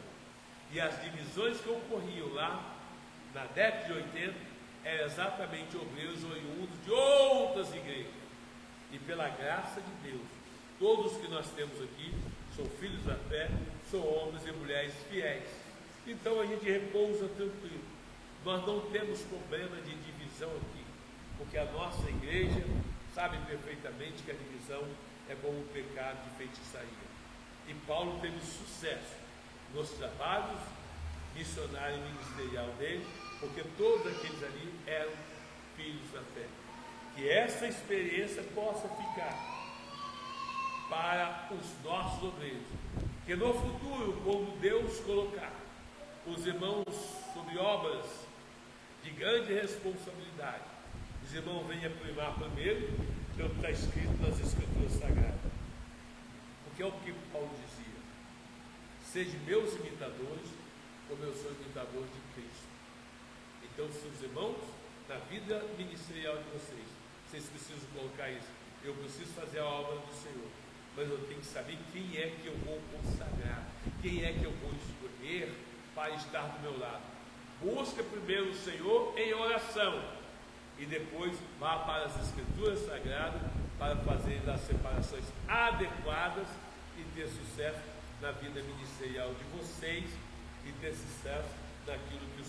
E as divisões que ocorriam lá na década de 80 eram exatamente obreiros oriundos de outras igrejas. E pela graça de Deus, todos que nós temos aqui são filhos da fé, são homens e mulheres fiéis. Então a gente repousa tranquilo. Nós não temos problema de divisão aqui, porque a nossa igreja sabe perfeitamente que a divisão é como um pecado de feitiçaria. E Paulo teve sucesso nos trabalhos missionário e ministerial dele, porque todos aqueles ali eram filhos da fé. Que essa experiência possa ficar para os nossos obreiros, que no futuro, quando Deus colocar os irmãos sobre obras de grande responsabilidade, os irmãos venham primar primeiro pelo que está escrito nas Escrituras Sagradas. Porque é o que Paulo dizia: sejam meus imitadores, como eu sou imitador de Cristo. Então, seus irmãos, na vida ministerial de vocês precisam colocar isso. Eu preciso fazer a obra do Senhor, mas eu tenho que saber quem é que eu vou consagrar, quem é que eu vou escolher para estar do meu lado. Busca primeiro o Senhor em oração e depois vá para as Escrituras Sagradas para fazer as separações adequadas e ter sucesso na vida ministerial de vocês e ter sucesso naquilo que o